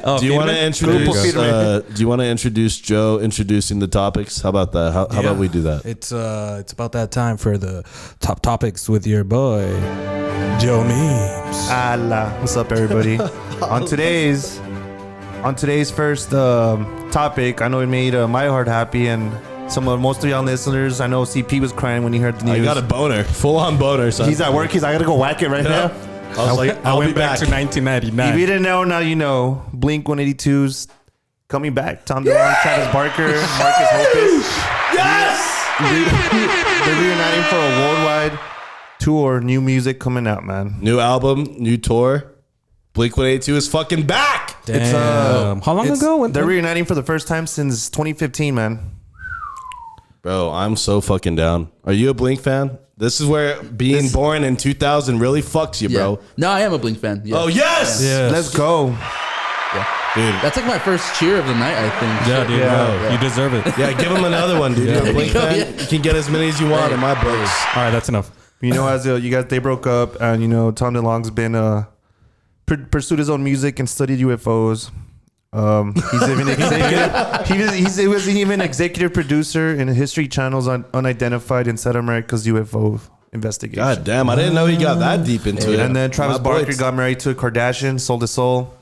Oh, do you want to firme? introduce? Grupo Do you want to introduce Joe introducing the topics? How about that? How about we do that? It's about that time for the top topics with your boy, Joe Memes. Allah. What's up, everybody? on today's first topic, I know it made my heart happy, and most of y'all listeners, I know CP was crying when he heard the news. I got a boner, full on boner. Son. He's at work. I gotta go whack it right now. I was like, I I'll be went back back. to 1999. If you didn't know, now you know. Blink 182's coming back. Tom DeLonge, Travis Barker, Marcus Hopus. Yes. They're reuniting for a worldwide tour. New music coming out, man. New album, new tour. Blink-182 is fucking back. Damn. It's, How long ago? When They're reuniting for the first time since 2015, man. Bro, I'm so fucking down. Are you a Blink fan? This is where being born in 2000 really fucks you, Yeah. bro. No, I am a Blink fan. Yeah. Oh, yes. Yeah. Let's go. Dude. That's like my first cheer of the night, I think. Yeah, dude. Yeah. bro. You deserve it. Yeah, give him another one, dude. You're a Blink Yeah. fan. You can get as many as you want in my books. All right, that's enough. You know, as you guys, they broke up, and you know, Tom DeLonge's been pursued his own music and studied UFOs. He's even executive. He was even executive producer in History Channel's Unidentified Inside America's UFO investigation. God damn, I didn't know he got that deep into it. And then Travis My boy Barker got married to a Kardashian, sold his soul.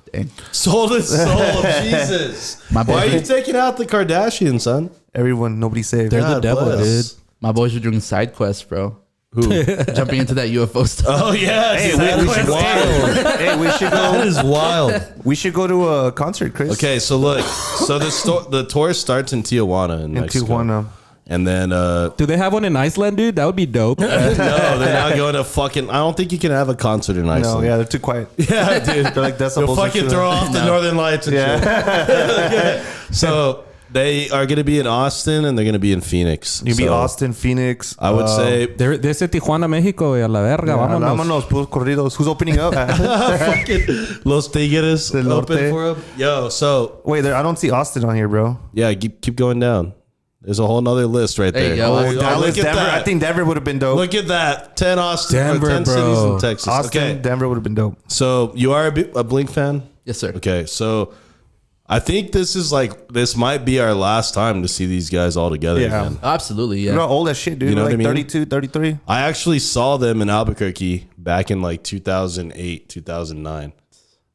sold his soul. Jesus. My Why are you boy, taking out the Kardashians, son? Everyone, nobody saved. They're the God devil, bless. dude. my boys were doing side quests, bro. Who? Jumping into that UFO stuff. Oh, yeah. Hey, we should wild. Hey, we should That go. is wild. We should go to a concert, Chris. Okay, so look. So the tour starts in Tijuana in In Mexico. Tijuana. And then Do they have one in Iceland, dude? That would be dope. no, they're not going to fucking. I don't think you can have a concert in Iceland. No, yeah, they're too quiet. Yeah, dude. They're like They'll decibels. fucking throw off the Northern Lights and shit. Yeah. So they are going to be in Austin and they're going to be in Phoenix. You be So Austin, Phoenix. I would say They're Tijuana, Mexico, y a la verga. Vámonos. Vámonos, puros corridos. Who's opening up? fucking Los Tigres Del open Norte. for them. Yo, so Wait, I don't see Austin on here, bro. yeah, keep going down. There's a whole nother list right Hey, there. yo, Oh, Dallas, look at Denver. that. I think Denver would have been dope. Look at that. 10 Austin, Denver, 10 cities bro. in Texas. Austin, Okay, Denver would have been dope. so you are a Blink fan? Yes, sir. Okay, so I think this might be our last time to see these guys all together Yeah. again. Absolutely, You're yeah. old as shit, dude. You know Like what I mean? 32, 33. I actually saw them in Albuquerque back in like 2008, 2009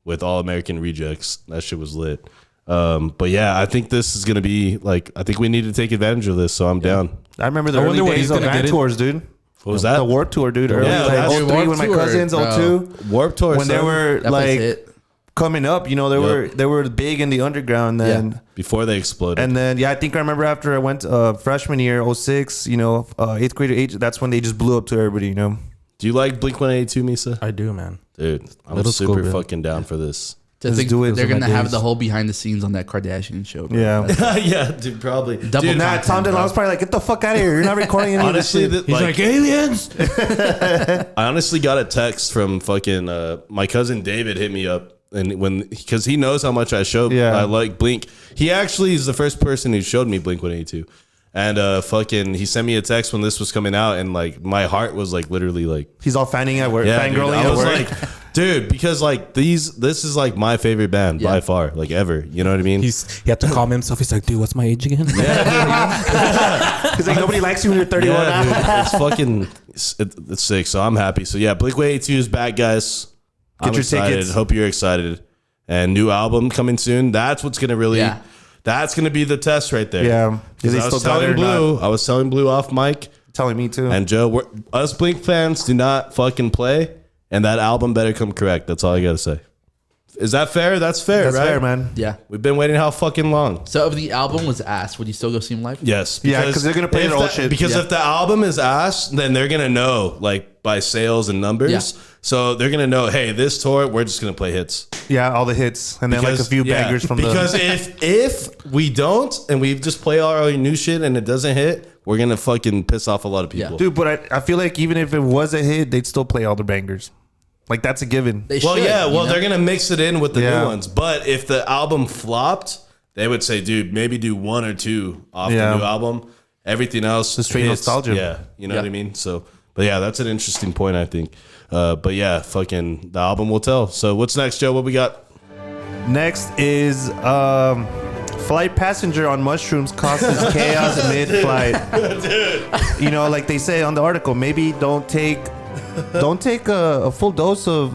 with All American Rejects. That shit was lit. But yeah, I think this is going to be like, I think we need to take advantage of this. So I'm down. I remember the I early wonder what days he's of gonna van get in. tours, dude. What was that? The Warped Tour, dude. Early, Yeah, like that's- 03 Warped with my Tour, cousins, bro. 02. Warped Tour. When they son. were That place like hit. coming up, you know, they were big in the underground then. Before they exploded. And then, yeah, I think I remember after I went freshman year, 06, you know, 8th grade age, that's when they just blew up to everybody, you know. Do you like Blink-182, Misa? I do, man. Dude, I'm Middle super school, man. fucking down for this. Let's do it. They're Those are gonna my have days. the whole behind the scenes on that Kardashian show. Bro. Yeah. Yeah, dude, probably. Double Dude, Nah, content, Tom bro. DeLonge's probably like, get the fuck out of here. You're not recording any honestly, of this shit. that, like, aliens. I honestly got a text from fucking my cousin David hit me up and because he knows how much I like Blink. He actually is the first person who showed me Blink 182. And he sent me a text when this was coming out, and like my heart was like literally like he's all fanning at work, fangirling I at was work. like, dude, because like this is like my favorite band by far, like ever. You know what I mean? He had to calm himself. He's like, dude, what's my age again? He's like, nobody likes you when you're 31. Yeah, dude, it's fucking it's sick. So I'm happy. So yeah, Blink 182 is back, guys. I'm your excited. tickets. Hope you're excited. And new album coming soon. That's what's gonna really. Yeah. That's gonna be the test right there. Yeah. Is he I was still got it telling or Blue. not? I was telling Blue off mic. Telling me too. And Joe, us Blink fans do not fucking play, and that album better come correct. That's all I gotta say. Is that fair? That's fair, That's right? fair, man. Yeah. We've been waiting how fucking long? So if the album was ass, would you still go see him live? Yes. Yeah, 'cause they're gonna play if their old that- shit. Because Yeah. if the album is ass, then they're gonna know, like by sales and numbers. Yeah. So they're gonna know, hey, this tour, we're just gonna play hits. Yeah, all the hits, and then like a few bangers from because the. if we don't and we just play all our new shit and it doesn't hit, we're gonna fucking piss off a lot of people. Yeah. Dude, but I feel like even if it was a hit, they'd still play all the bangers. Like that's a given. They Well, should, yeah, you well, know? they're gonna mix it in with the Yeah. new ones. But if the album flopped, they would say, dude, maybe do one or two off Yeah. the new album. Everything else, The straight hits. nostalgia. Yeah, you know Yeah. what I mean. So, but yeah, that's an interesting point, I think. But yeah, fucking the album will tell. So what's next, Joe? What we got? Next is flight passenger on mushrooms causes chaos mid-flight. You know, like they say on the article, maybe don't take a full dose of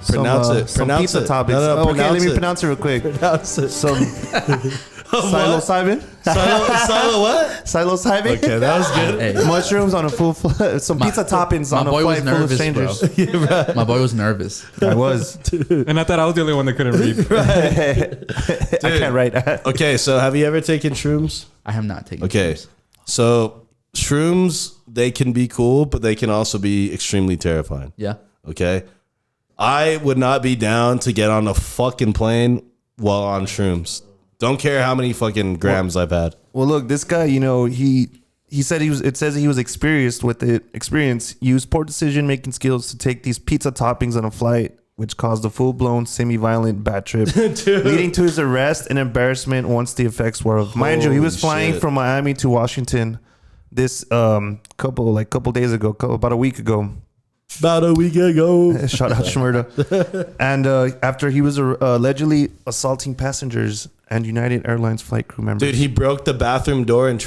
Pronounce it. some Pronounce pizza it. toppings. No, Okay, let pronounce me it. pronounce it real quick. Pronounce it. Some psilocybin. Silo what? Psilocybin. Okay, that was good. Hey, Mushrooms on a full flight. Some pizza toppings on a boy was flight full of nervous, strangers. bro. My boy was nervous. I was. And I thought I was the only one that couldn't read. I can't write. Okay, so have you ever taken shrooms? I have not taken. Okay, shrooms. so shrooms, they can be cool, but they can also be extremely terrifying. Yeah. Okay, I would not be down to get on a fucking plane while on shrooms. Don't care how many fucking grams I've had. Well, look, this guy, you know, he said it says he was experienced with it. Used poor decision making skills to take these pizza toppings on a flight, which caused a full blown semi violent bad trip, leading to his arrest and embarrassment once the effects were of. Mind you, he was Holy flying shit. from Miami to Washington this couple days ago, about a week ago. About a week ago. Shout out Shmurda. And after he was allegedly assaulting passengers and United Airlines flight crew members. Dude, he broke the bathroom door and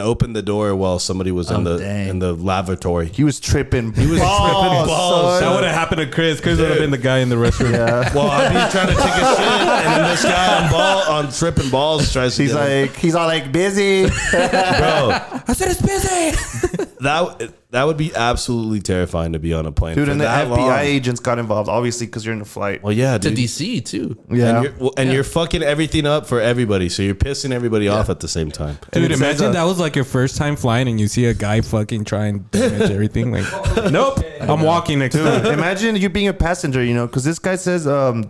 opened the door while somebody was in dang. the lavatory. He was tripping. He was tripping balls. That would have happened to Chris. Chris would have been the guy in the restroom. Yeah. Well, I'd be trying to take a shit, and then this guy on tripping balls tries to. He's all like busy. bro. I said it's busy. That would be absolutely terrifying to be on a plane, Dude, for and the that FBI long. agents got involved, obviously, because you're in a flight. Well, yeah, To dude. DC too. Yeah. And you're fucking everything up for everybody, so you're pissing everybody off at the same time. Dude, it says, imagine that was like your first time flying and you see a guy fucking try and damage everything. Like, nope, I'm walking next Dude, time. imagine you being a passenger, you know, because this guy says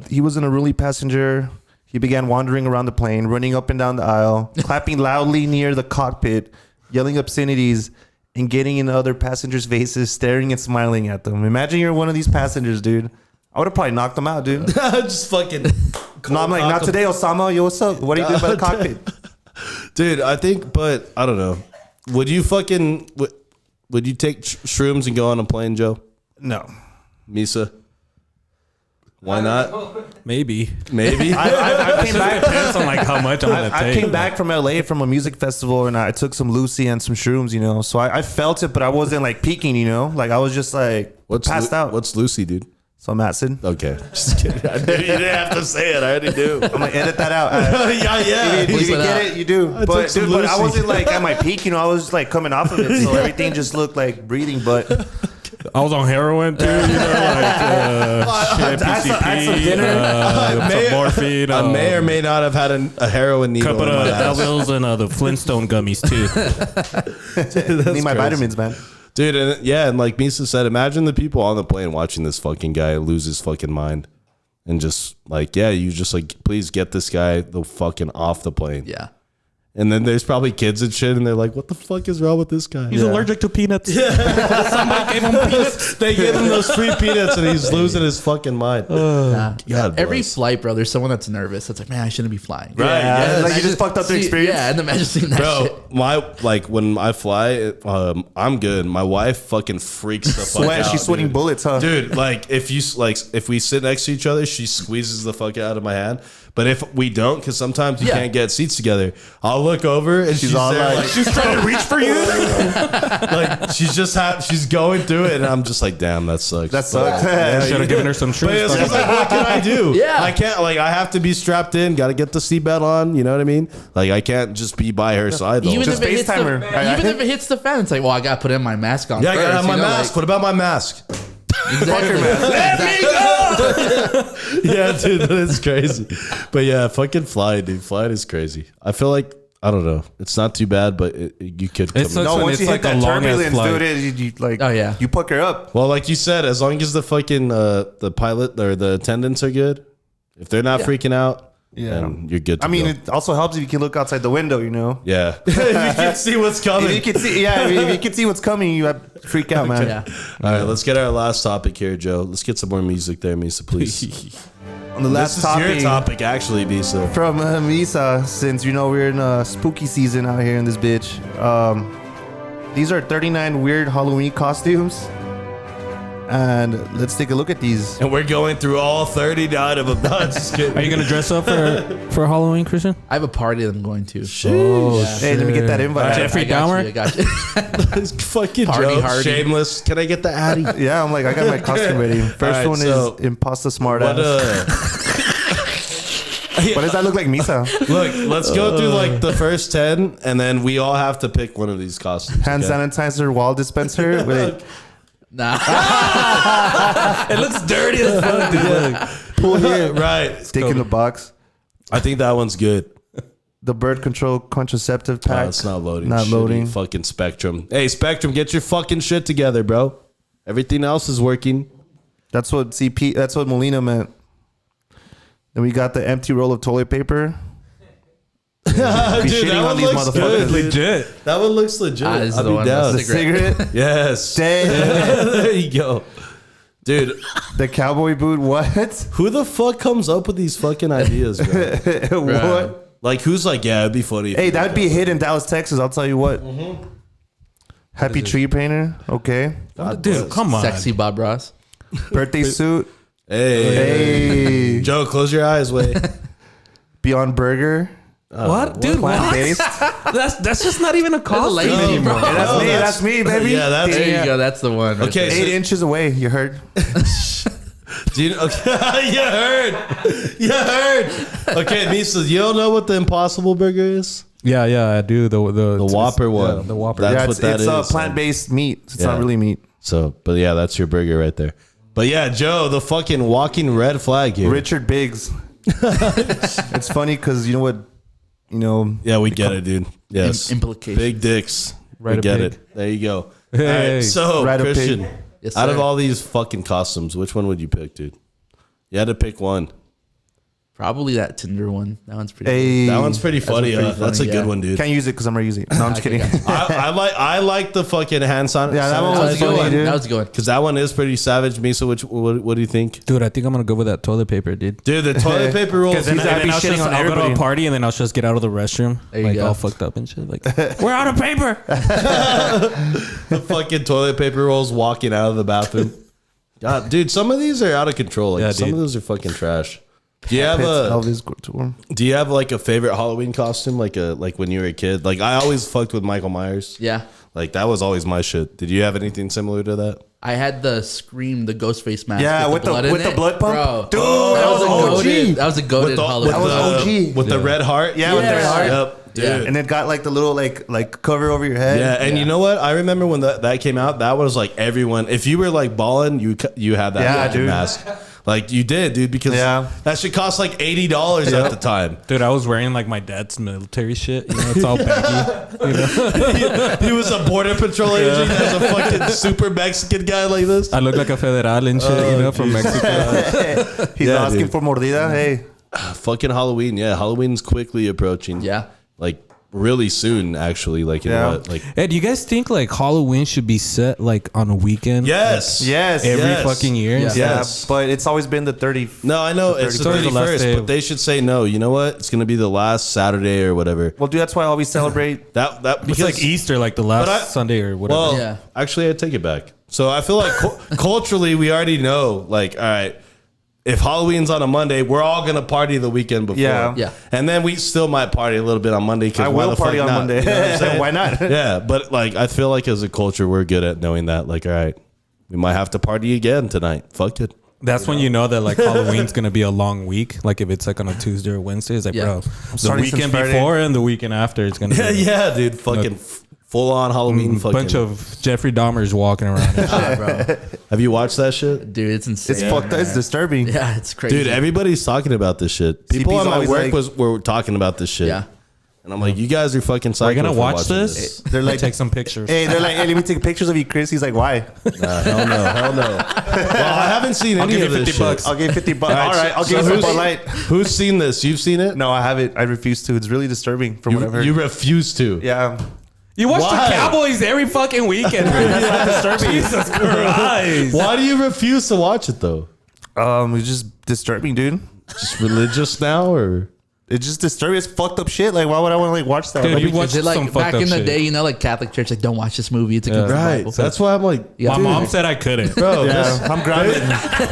he was an unruly passenger. He began wandering around the plane, running up and down the aisle, clapping loudly near the cockpit, yelling obscenities, and getting in other passengers' faces, staring and smiling at them. Imagine you're one of these passengers, dude. I would have probably knocked them out, dude. Just fucking. No, I'm like, not today, Osama. Yo, what's up? What do you do by the cockpit? Dude, I think, but I don't know. Would you fucking would you take shrooms and go on a plane, Joe? No. Misa? Why not? Maybe. Maybe. I came back. Depends on like how much I'm gonna I take. came back from LA from a music festival and I took some Lucy and some shrooms, you know. So I felt it, but I wasn't like peaking, you know. Like I was just like passed out. What's Lucy, dude? Some acid. Okay. Just kidding. I knew you didn't have to say it. I already do. I'm gonna edit that out. yeah. If you Bleep it get out. it, you do. took But some dude, but I Lucy. wasn't like at my peak, you know. I was like coming off of it, so everything just looked like breathing. But I was on heroin too, you know, like I had some dinner. some morphine. I may or may not have had a heroin needle couple in of my ass. Elvil's and the Flintstone gummies too. need my crazy. vitamins, man. Dude, and like Misa said, imagine the people on the plane watching this fucking guy lose his fucking mind. And just like, yeah, you just like, please get this guy the fucking off the plane. Yeah. And then there's probably kids and shit, and they're like, "What the fuck is wrong with this guy?" He's allergic to peanuts. Somebody gave him peanuts. They give him those free peanuts, and he's losing his fucking mind. God Every bless. flight, bro, there's someone that's nervous. That's like, man, I shouldn't be flying. Right. Yeah, Yeah. like you just fucked up the experience. Yeah, and imagine seeing that Bro, shit. when I fly, I'm good. My wife fucking freaks the fuck out. She's sweating dude. bullets, huh? Dude, like if we sit next to each other, she squeezes the fuck out of my hand. But if we don't, because sometimes you can't get seats together, I'll look over and she's all there, like- she's trying to reach for you. Like she's going through it, and I'm just like, damn, that sucks. That sucks. Should have given her some But shrooms. it's just like, what can I do? Yeah. I can't. Like, I have to be strapped in. Got to get the seatbelt on. You know what I mean? Like, I can't just be by her side. Though. Even Just if it hits FaceTime her. even if it hits the fan, it's like, well, I gotta put in my mask on. Yeah, I first, gotta have my you know, mask. What about my mask? Exactly. Let me go. Yeah, dude, that's crazy. But yeah, fucking flying, dude. Flying is crazy. I feel like, I don't know. It's not too bad, but you could come It in. sucks No, when once it's you like hit a that long ass turbulence, flight. dude, you like, Oh, yeah. you pucker up. Well, like you said, as long as the fucking the pilot or the attendants are good, if they're not freaking out, then you're good to I mean, go. it also helps if you can look outside the window, you know? Yeah. If you can see what's coming. If you can see, if you can see what's coming, you freak out, man. Yeah. All right, let's get our last topic here, Joe. Let's get some more music there, Misa, please. On the last This is your topic, actually, Misa. from Misa, since you know we're in a spooky season out here in this bitch. These are 39 weird Halloween costumes, and let's take a look at these. And we're going through all 39 of them. No, just kidding. Are you gonna dress up for Halloween, Christian? I have a party that I'm going to. Oh, Hey, let me get that invite. Jeffrey I got Dahmer? you, I got you. This fucking Party Joe, hardy. shameless. Can I get the Addy? Yeah, I'm like, I got my costume ready. First right, one so is Impasta What, Smartass. What does that look like, Misa? look, let's go through like the first 10, and then we all have to pick one of these costumes. Hand okay? sanitizer wall dispenser. Wait, Nah. It looks dirty as fuck, dude. pull here, Right. stick in the box. I think that one's good. The birth control contraceptive pack. It's not loading. Not Shitty loading. Fucking Spectrum. Hey, Spectrum, get your fucking shit together, bro. Everything else is working. That's what CP. That's what Molina meant. Then we got the empty roll of toilet paper. Be Dude, shitting that on one these looks motherfuckers. good. Legit. That one looks legit. This is I'll the be one. down. The cigarette. Yes. Damn. There you go. Dude, The cowboy boot. What? who the fuck comes up with these fucking ideas, bro? What? Like, who's like, yeah, it'd be funny. if Hey, you that'd did be a hit in Dallas, Texas. I'll tell you what. Happy tree painter. Okay. Dude, come on. Sexy Bob Ross. Birthday suit. Hey. Hey. Joe, close your eyes, wait. Beyond Burger. What, dude? Plant What? based. That's just not even a costume lame anymore. bro. That's me, baby. Yeah, that's There you go. That's the one. right Okay, there. 8 inches away. You heard? Do you, okay. You heard. You heard. Okay, Misa, you don't know what the Impossible Burger is? Yeah, I do. The Whopper one. Yeah, the Whopper. That's Yeah, what that it's is. plant-based meat. It's Yeah. not really meat. So, but yeah, that's your burger right there. But yeah, Joe, the fucking walking red flag here. Richard Biggs. It's funny because you know what? You know, Yeah, we get it, dude. Yes. Implication. Big dicks. Right We a get pig. it. There you go. All Hey. right, so Right a pig. Christian, Yes, out of sir. all these fucking costumes, which one would you pick, dude? You had to pick one. Probably that Tinder one. That one's pretty. hey, That one's pretty funny. pretty That's a funny, good yeah. one, dude. can't use it because I'm already using it. No, I'm just kidding. I like the fucking hand sanitizer. Yeah, that one That was was a good funny, one. dude. That was a good one. Because that one is pretty savage. Misa, what do you think? Dude, I think I'm gonna go with that toilet paper, dude. Dude, the toilet paper rolls. Because then, I'd be I'll shitting on I'll go to a everybody. party and then I'll just get out of the restroom, There you like go. all fucked up and shit. Like, we're out of paper. The fucking toilet paper rolls walking out of the bathroom. God, dude, some of these are out of control. Like Yeah, some dude. of those are fucking trash. Do you have Pits, a Elvis Couture. Do you have like a favorite Halloween costume? Like when you were a kid? Like I always fucked with Michael Myers. Yeah. Like that was always my shit. Did you have anything similar to that? I had the Scream, the ghost face mask. Yeah, with the blood in with the it. blood pump. Bro, Dude, that was a OG. goated. That was a goated Halloween. That was OG. With the red heart. Yeah, with the red heart. Yep, dude. Yeah. And it got like the little like cover over your head. Yeah, and you know what? I remember when that came out. That was like everyone. If you were like balling, you had that Yeah, fucking dude. mask. Like you did, dude, because Yeah. that shit cost like $80 at the time. Dude, I was wearing like my dad's military shit. You know, it's all baggy. You know? He was a border patrol agent as a fucking super Mexican guy like this. I look like a federal and shit, you know, from Mexico. He's Yeah, asking dude. for mordida. Hey, Fucking Halloween, yeah. Halloween's quickly approaching. Yeah. Like really soon, actually. Like, in what? Like, Hey, do you guys think like Halloween should be set like on a weekend? yes. Every fucking year? Yeah. Yes. But it's always been the 30. No, I know it's the 31st. The last 31st, day but of- they should say no. You know what? It's gonna be the last Saturday or whatever. Well, dude, that's why I always celebrate. That It's because like Easter, like the last But I- Sunday or whatever. well, Yeah. actually, I take it back. So I feel like culturally, we already know. Like, all right, if Halloween's on a Monday, we're all gonna party the weekend before. Yeah. and then we still might party a little bit on Monday. I will party on Monday. You know what I'm saying? Why not? Yeah, but like I feel like as a culture, we're good at knowing that. Like, all right, we might have to party again tonight. Fuck it. That's when you know that like Halloween's gonna be a long week. Like if it's like on a Tuesday or Wednesday, it's like, Yeah. bro, the starting since weekend Friday. before and the weekend after, it's gonna Yeah, be yeah, dude. Fucking full on Halloween. a Fucking bunch of Jeffrey Dahmers walking around. And shit. Bro. Have you watched that shit? Dude, it's insane. It's fucked up. It's disturbing. Yeah, it's crazy. Dude, everybody's talking about this shit. People CP's at my always work like- were talking about this shit. Yeah. And I'm like, you guys are fucking psycho. We're gonna for watch watching this. They're like, take some pictures. hey, they're like, hey, let me take pictures of you, Chris. He's like, why? Nah, hell no, hell no. Well, I haven't seen I'll any give of you this 50 shit. bucks. I'll give you 50 bucks. All right, I'll so give you some who's- Bud Light. Who's seen this? You've seen it? No, I haven't. I refuse to. It's really disturbing from what I've heard. You refuse to. Yeah. You watch Why? the Cowboys every fucking weekend, man. That's not disturbing. Jesus Christ. Why do you refuse to watch it though? It's just disturbing, dude. Just religious now, or It's just disturbing. It's fucked up shit. Like, why would I want to like watch that? Dude, Like, you watch Is it some like fucked back up in the shit. day, you know, like Catholic Church, like don't watch this movie. It's against the right? Bible. That's why I'm like, Yeah. My dude, mom said I couldn't. bro. yeah, I'm grounded.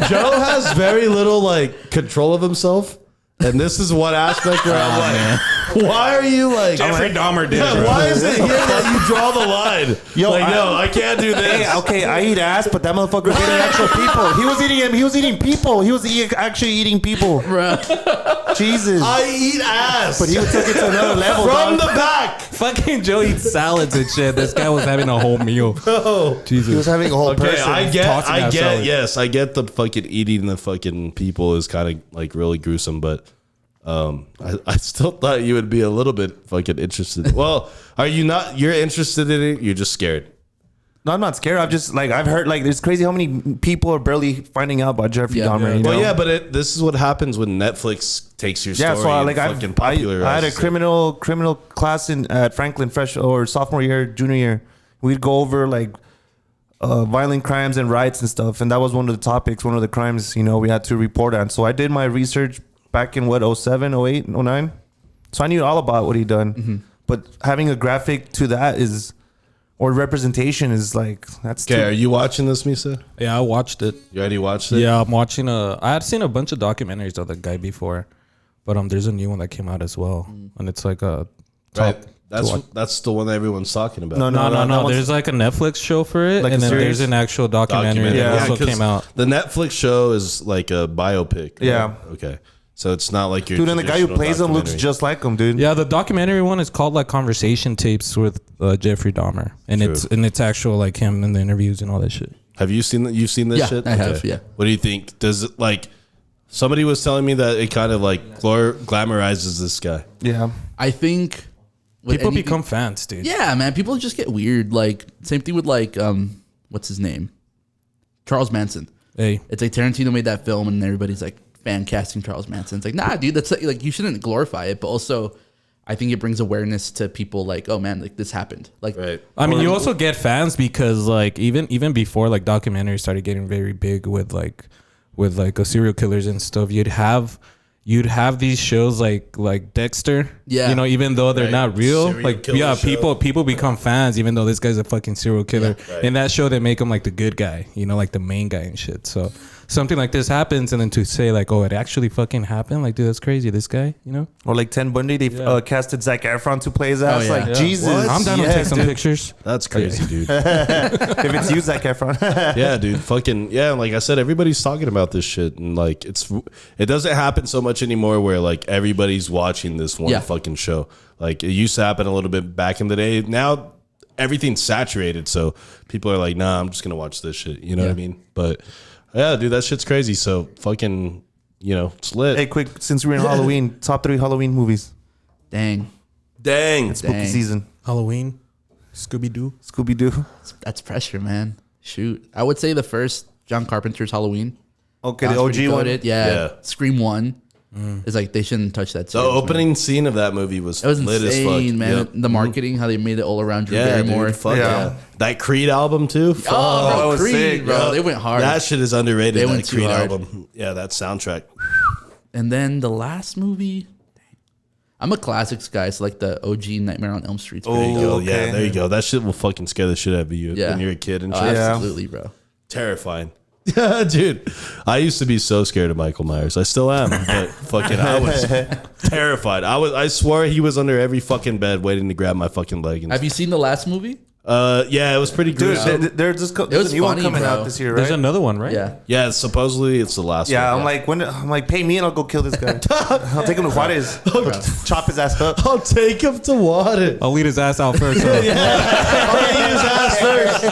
Joe has very little like control of himself, and this is one aspect where I'm like, why are you like? Jeffrey Dahmer did, Yeah, bro. why is it here that you draw the line? Yo, like, no, I can't do this. Hey, okay, I eat ass, but that motherfucker was eating actual people. He was eating him. He was eating people. He was actually eating people. Jesus. I eat ass, But he took it to another level. from dog. the back. Fucking Joe eats salads and shit. This guy was having a whole meal. Oh, He was Jesus. having a whole okay. person. I tossing that get. salad. Yes, I get the fucking eating the fucking people is kind of like really gruesome, but I still thought you would be a little bit fucking interested. Well, are you not? You're interested in it. You're just scared. No, I'm not scared. I've heard like it's crazy how many people are barely finding out about Jeffrey Yeah. Dahmer. Yeah. You know? Well, yeah, but this is what happens when Netflix takes your story. Yeah, so like and fucking popularizes I had a it. criminal class at Franklin sophomore year, junior year. We'd go over like violent crimes and riots and stuff, and that was one of the topics, one of the crimes we had to report on. So I did my research back in 07, 08, 09. So I knew all about what he done, but having a graphic to that or representation is like that's Okay, too- are you watching this, Misa? Yeah, I watched it. You already watched it? Yeah, I'm watching I had seen a bunch of documentaries of the guy before, but there's a new one that came out as well, and it's like a top. Right. That's the one that everyone's talking about. No, No. There's like a Netflix show for it, Like and a then series? there's an actual documentary that also 'cause came out. The Netflix show is like a biopic. right? Yeah. Okay. So it's not like your dude, and the guy who traditional plays him looks documentary. just like him, dude. Yeah, the documentary one is called like Conversation Tapes with Jeffrey Dahmer, and True. it's actual like him in the interviews and all that shit. Have you seen that? You've seen this Yeah, shit? I have, yeah. What do you think? Does it like? Somebody was telling me that it kind of like glamorizes this guy. Yeah. I think with People anything- become fans, dude. Yeah, man. People just get weird. Like same thing with like what's his name? Charles Manson. Hey, It's like Tarantino made that film and everybody's like fan casting Charles Manson. It's like, nah, dude, that's like you shouldn't glorify it, but also I think it brings awareness to people like, oh man, like this happened. Like Right. I mean, you also get fans because like even before like documentaries started getting very big with serial killers and stuff, you'd have these shows like Dexter. Yeah. You know, even though they're Right. not real, Serial like killer yeah, show. people become fans even though this guy's a fucking serial killer. Yeah, right. In that show, they make him like the good guy, you know, like the main guy and shit. So something like this happens, and then to say like, oh, it actually fucking happened, like, dude, that's crazy. This guy, you know. Or like Ted Bundy, they Yeah. Casted Zac Efron to play his ass. yeah. Like Yeah. Jesus, What? I'm down to yes, take some dude. pictures. That's crazy, dude. If it's you, Zac Efron. Yeah, dude. Fucking yeah. Like I said, everybody's talking about this shit, and like it doesn't happen so much anymore. Where like everybody's watching this one Yeah. fucking show. Like it used to happen a little bit back in the day. Now everything's saturated, so people are like, nah, I'm just gonna watch this shit. You know what I mean? But yeah, dude, that shit's crazy. So fucking, it's lit. Hey, quick, since we're in Halloween, top 3 Halloween movies. dang, Dang. Spooky Dang. season. Halloween, Scooby Doo. Scooby Doo. that's pressure, man. Shoot, I would say the first John Carpenter's Halloween. Okay, That the was OG pretty one. goated. Yeah. Yeah. Scream 1. It's like they shouldn't touch that. The series, opening scene of that movie was it was lit as fuck. insane, man. Yep. The marketing, how they made it all around Drew Barrymore. Dude, fuck Yeah. yeah. That Creed album too. Fuck. Oh, bro, was Creed, sick, bro. Yeah. They went hard. That shit is underrated. They That went too Creed hard. album. Yeah, that soundtrack. And then the last movie, I'm a classics guy. It's like the OG Nightmare on Elm Street. There you go. okay. Yeah, there you go. That shit will fucking scare the shit out of you Yeah. when you're a kid and Oh, shit. absolutely, bro. Terrifying. Yeah, dude. I used to be so scared of Michael Myers. I still am, but fucking I was terrified. I swore he was under every fucking bed waiting to grab my fucking leg. Have you seen the last movie? Yeah, it was pretty Dude, gruesome. there's just was there's a new one funny, coming bro. out this year, There's right? another one, right? Yeah. Yeah, supposedly it's the last Yeah, one. I'm like, pay me and I'll go kill this guy. I'll take him to Juarez. I'll chop his ass up. I'll take him to water. I'll lead his ass out first. I'll get his ass first.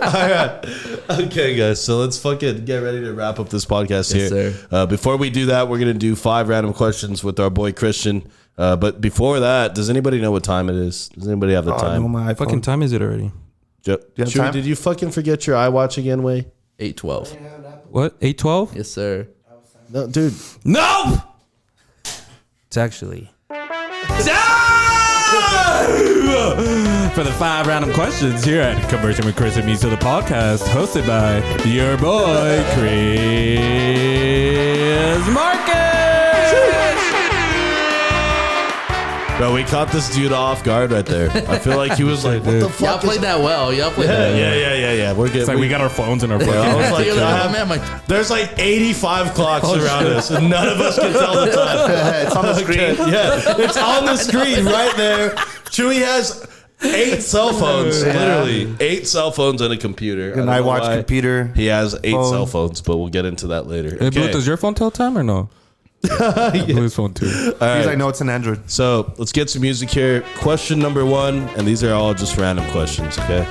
All right. Okay, guys. So let's fucking get ready to wrap up this podcast Yes, here. sir. Before we do that, we're going to do 5 random questions with our boy Christian. But before that, does anybody know what time it is? Does anybody have the time? No, my Fucking time is it already? Jo- have Chewy, time? did you fucking forget your iWatch again, Way? 8:12. What? 8:12? Yes, sir. No, dude. No. It's actually for the 5 random questions here at Conversion with Chris and Misa, the podcast hosted by your boy Chris Marcus. Bro, we caught this dude off guard right there. I feel like he was like, what the Y'all fuck played that well. Y'all played that well. Yeah. We're good. It's like we got our phones in our fucking. I was like, You're I like, have- oh, man, my- there's like 85 clocks around us, and none of us can tell the time. it's on the screen. Yeah, it's on the screen right there. Chewy has 8 cell phones, literally 8 cell phones and a computer. An I don't know iWatch why computer. He has 8 phone. cell phones, but we'll get into that later. Hey, Blue, does your phone tell time or no? Blue's phone too. He's like, no, it's an Android. So let's get some music here. Question number 1, and these are all just random questions, okay?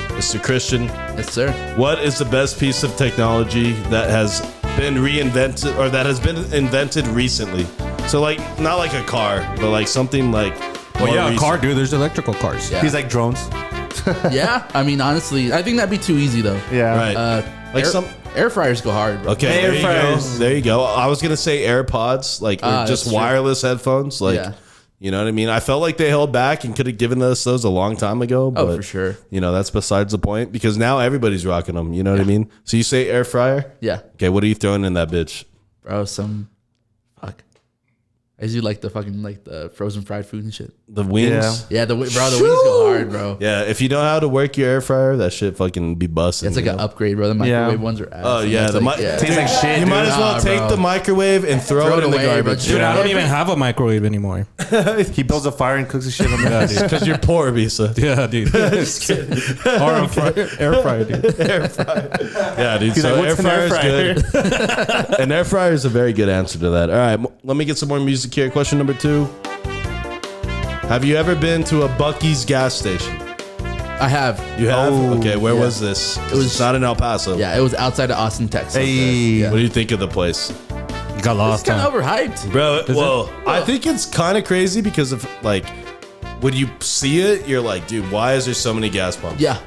Mr. Christian, Yes, sir. what is the best piece of technology that has been reinvented or that has been invented recently? So like not like a car, but like something like Well, more yeah, a recent. car, dude. There's electrical cars. Yeah. He's like drones. Yeah. I mean, honestly, I think that'd be too easy though. Yeah. Right. Like air fryers go hard, bro. Okay, Air there you go. fryers. There you go. I was gonna say AirPods, like or Ah, just that's true. wireless headphones, like Yeah. you know what I mean. I felt like they held back and could have given us those a long time ago. But, Oh, for sure. You know that's besides the point because now everybody's rocking them. You know what I mean. So you say air fryer? Yeah, Okay, what are you throwing in that bitch? bro. Fuck. I usually like the frozen fried food and shit. The wings. Yeah. Yeah, the wings go hard, bro. Yeah, if you know how to work your air fryer, that shit fucking be busting. It's like you an know? upgrade, bro. The microwave ones are ass. Oh yeah, It's the like, Tastes like shit, You dude. might as well Nah, take bro. the microwave and throw it in the away, bro. garbage. Dude, I don't even have a microwave anymore. He builds a fire and cooks the shit on the Because you're poor, Bisa. Yeah, dude. Or a air fryer, dude. Yeah, dude. He's So like, air what's an fryer air is good. An air fryer is a very good answer to that. All right, let me get some more music here. Question number 2. Have you ever been to a Buc-ee's gas station? I have. You have? Oh, Okay, where yeah. was this? It was- It's not in El Paso. Yeah, it was outside of Austin, Texas. Hey. Yeah. What do you think of the place? Got lost. It's kind Huh? of overhyped. Bro, well, I think it's kind of crazy because of like when you see it, you're like, dude, why is there so many gas pumps? Yeah.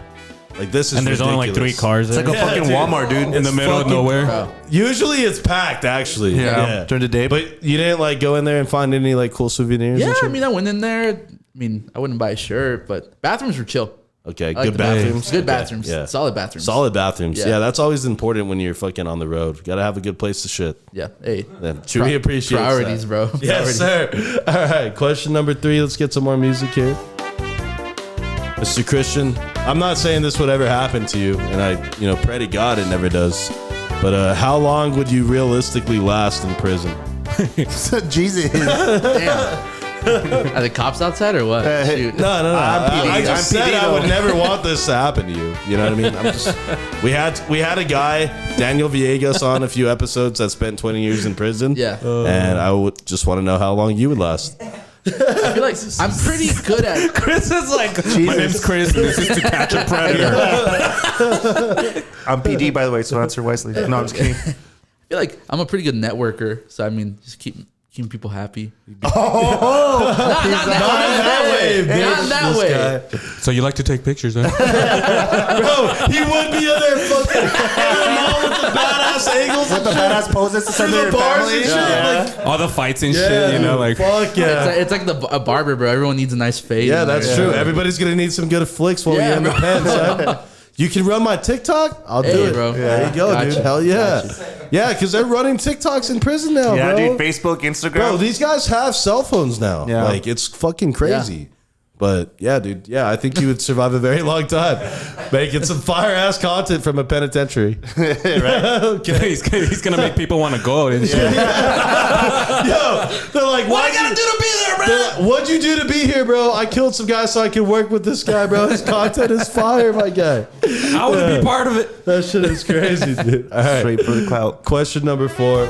Like this is And there's only like 3 ridiculous. cars. It's like a there. fucking dude. Walmart, dude. in the middle of fucking- nowhere. Bro. Usually it's packed, actually. Yeah. During the day. But you didn't like go in there and find any like cool souvenirs. Yeah, and shit? I mean, I went in there. I mean, I wouldn't buy a shirt, but bathrooms were chill. Okay, I like good the bathrooms. Good Okay, bathrooms. Yeah, Solid bathrooms. solid bathrooms. Yeah. Yeah, that's always important when you're fucking on the road. Got to have a good place to shit. Yeah. Hey. Then Chewy appreciates Priorities, that. bro. Yes, Priorities. sir. All right, question number 3. Let's get some more music here. Mr. Christian, I'm not saying this would ever happen to you, and I, pray to God it never does. But how long would you realistically last in prison? Jesus. Damn. Are the cops outside or what? Shoot. No. I'm PD. I just I'm said PD I would though. never want this to happen to you. You know what I mean? We had a guy, Daniel Villegas, on a few episodes that spent 20 years in prison. Yeah. And I would just want to know how long you would last. I feel like I'm pretty good at. Chris is like, my name's Chris. And this is to catch a predator. I'm PD, by the way, so answer wisely. No, I'm just kidding. I feel like I'm a pretty good networker. So I mean, just keep keeping people happy. Oh, Not that way. Not that way. So you like to take pictures, huh? Bro, he would be in there fucking with the badass angles with the badass poses to send through their the bars family. and shit. Like, All the fights and shit, you know, like. fuck yeah. It's like a barber, bro. Everyone needs a nice fade. Yeah, that's true. Everybody's gonna need some good flicks while Yeah, you're in the pen, son. You can run my TikTok? I'll do Hey, it. bro. There you go, Gotcha. dude. Hell yeah. Yeah, because they're running TikToks in prison now, Yeah, bro. dude. Facebook, Instagram. Bro, these guys have cell phones now. Yeah. Like, it's fucking crazy. But yeah, dude. Yeah, I think you would survive a very long time making some fire ass content from a penitentiary. Okay. He's gonna make people want to go and shit. Yo, they're like, what I gotta do to be there, bro? What'd you do to be here, bro? I killed some guys so I could work with this guy, bro. His content is fire, my guy. I want to be part of it. That shit is crazy, dude. All right. Straight for the clout. Question number 4.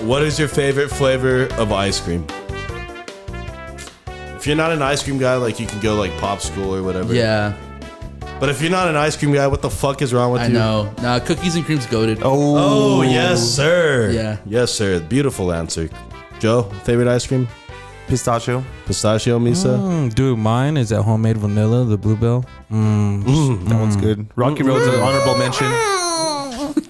What is your favorite flavor of ice cream? If you're not an ice cream guy, like you can go like popsicle or whatever. Yeah, But if you're not an ice cream guy, what the fuck is wrong with I you? know. Nah, cookies and cream's goated. Oh, yes, sir. Yeah. Yes, sir. Beautiful answer. Joe, favorite ice cream? Pistachio. Pistachio, Misa? Dude, mine is that homemade vanilla, the Bluebell. That one's good. Rocky Road's an honorable mention.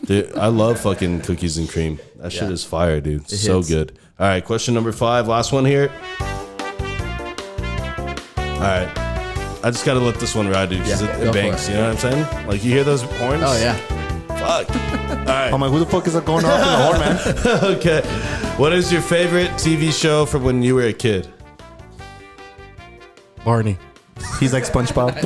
Dude, I love fucking cookies and cream. That shit is fire, dude. So hits. good. All right, question number 5. Last one here. All right. I just got to let this one ride, dude, because Yeah, it go bangs. for it. You know what I'm saying? Like, you hear those horns? Oh yeah. Fuck. All right. I'm like, who the fuck is that going off in the horn, man? Okay. What is your favorite TV show from when you were a kid? Barney. He's like SpongeBob.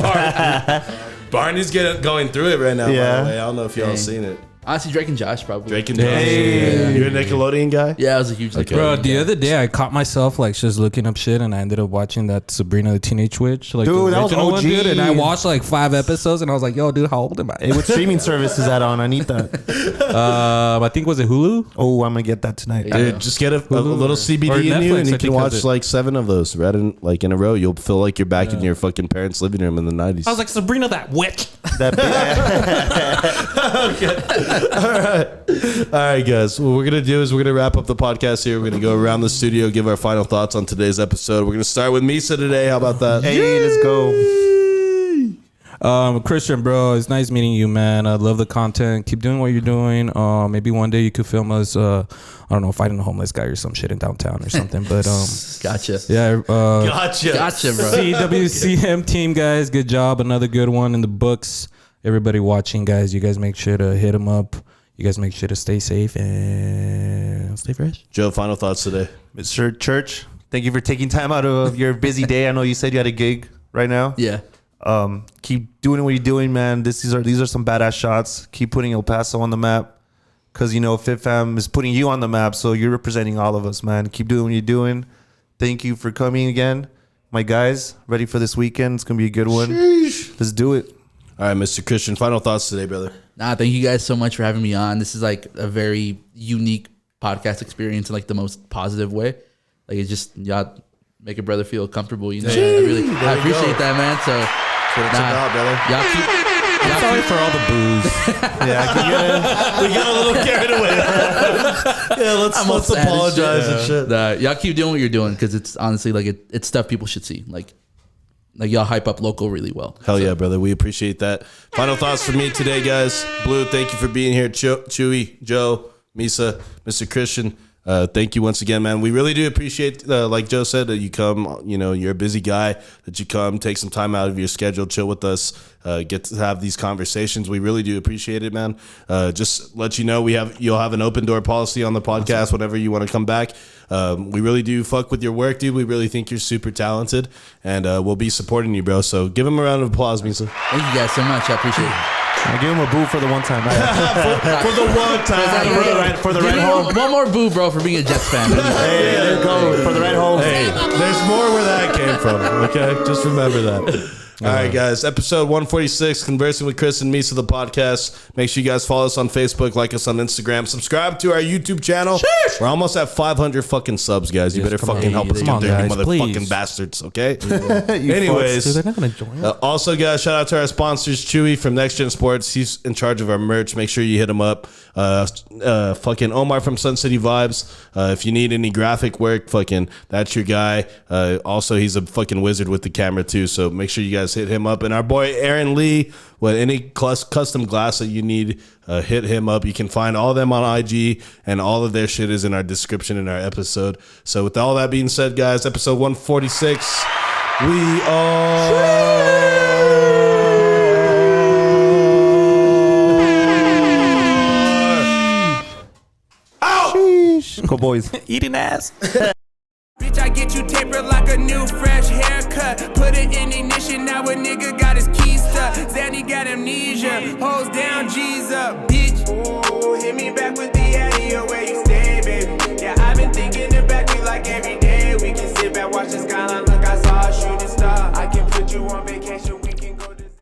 Barney's going through it right now, by Yeah. the way. I don't know if y'all Dang. seen it. Honestly, Drake and Josh probably. Drake and Josh. Hey. You're a Nickelodeon guy? Yeah, I was a huge Okay. Bro, the other day I caught myself like just looking up shit, and I ended up watching that Sabrina the Teenage Witch, like Dude, the that was original one, OG. dude. And I watched like 5 episodes, and I was like, "Yo, dude, how old am I?" Hey, what streaming service is that on? I need that. I think was it Hulu? Oh, I'm gonna get that tonight. Yeah. Dude, just get a little CBD Or in you, Netflix, and you I can think, watch has it. like 7 of those right in a row. You'll feel like you're back in your fucking parents' living room in the 90s. I was like, Sabrina that witch. That All right, guys. What we're going to do is we're going to wrap up the podcast here. We're going to go around the studio, give our final thoughts on today's episode. We're going to start with Misa today. How about that? Hey, let's go. Christian, bro, it's nice meeting you, man. I love the content. Keep doing what you're doing. Maybe one day you could film us. I don't know, fighting a homeless guy or some shit in downtown or something. But Gotcha. yeah. Gotcha. Gotcha, bro. CWCM team, guys, good job. Another good one in the books. Everybody watching, guys, you guys make sure to hit them up. You guys make sure to stay safe and stay fresh. Joe, final thoughts today. Mr. Church, thank you for taking time out of your busy day. I know you said you had a gig right now. Yeah. Keep doing what you're doing, man. These are some badass shots. Keep putting El Paso on the map, because you know FitFam is putting you on the map, so you're representing all of us, man. Keep doing what you're doing. Thank you for coming again, my guys. Ready for this weekend? It's gonna be a good one. Let's do it. All right, Mr. Christian, final thoughts today, brother. Nah, thank you guys so much for having me on. This is like a very unique podcast experience in like the most positive way. Like it's just y'all make a brother feel comfortable, you know. I appreciate that, man. So That's what it's about, brother. y'all Sorry for all the booze. Yeah, We got a little carried away. Yeah, let's sad as apologize shit. and shit. y'all keep doing what you're doing, because it's honestly like it's stuff people should see. Like y'all hype up local really well. Hell yeah, brother. We appreciate that. Final thoughts for me today, guys. Blue, thank you for being here. Chewy, Joe, Misa, Mr. Christian. Thank you once again, man. We really do appreciate, like Joe said, that you come, you know, you're a busy guy, that you come, take some time out of your schedule, chill with us, get to have these conversations. We really do appreciate it, man. Just let you know, you'll have an open door policy on the podcast whenever you want to come back. We really do fuck with your work, dude. We really think you're super talented, and we'll be supporting you, bro. So give him a round of applause, Misa. Thank you guys so much. I appreciate it. I give him a boo for the one time. For the one time. For the Give ride me home. one more boo, bro, for being a Jets fan. Hey, there you go. For the ride home. Hey, there's more where that came from, okay? Just remember that. All right, guys. Episode 146, Conversing with Chris and Misa, the podcast. Make sure you guys follow us on Facebook, like us on Instagram, subscribe to our YouTube channel. We're almost at 500 fucking subs, guys. You better fucking help us get there, you motherfucking bastards, okay? Anyways, Dude, they're not gonna join. Also, guys, shout out to our sponsors, Chewy from Next Gen Sports. He's in charge of our merch. Make sure you hit him up. Fucking Omar from Sun City Vibes. If you need any graphic work, fucking that's your guy. Also, he's a fucking wizard with the camera too. So make sure you guys hit him up. And our boy Aaron Lee, with any custom glass that you need, hit him up. You can find all of them on IG, and all of their shit is in our description in our episode. So with all that being said, guys, episode 146, we are. Go boys. Eating ass. Bitch, I get you tapered like a new fresh haircut. Put it in ignition, now a nigga got his keys stuck. Zanny got amnesia, hoes down, G's up, bitch.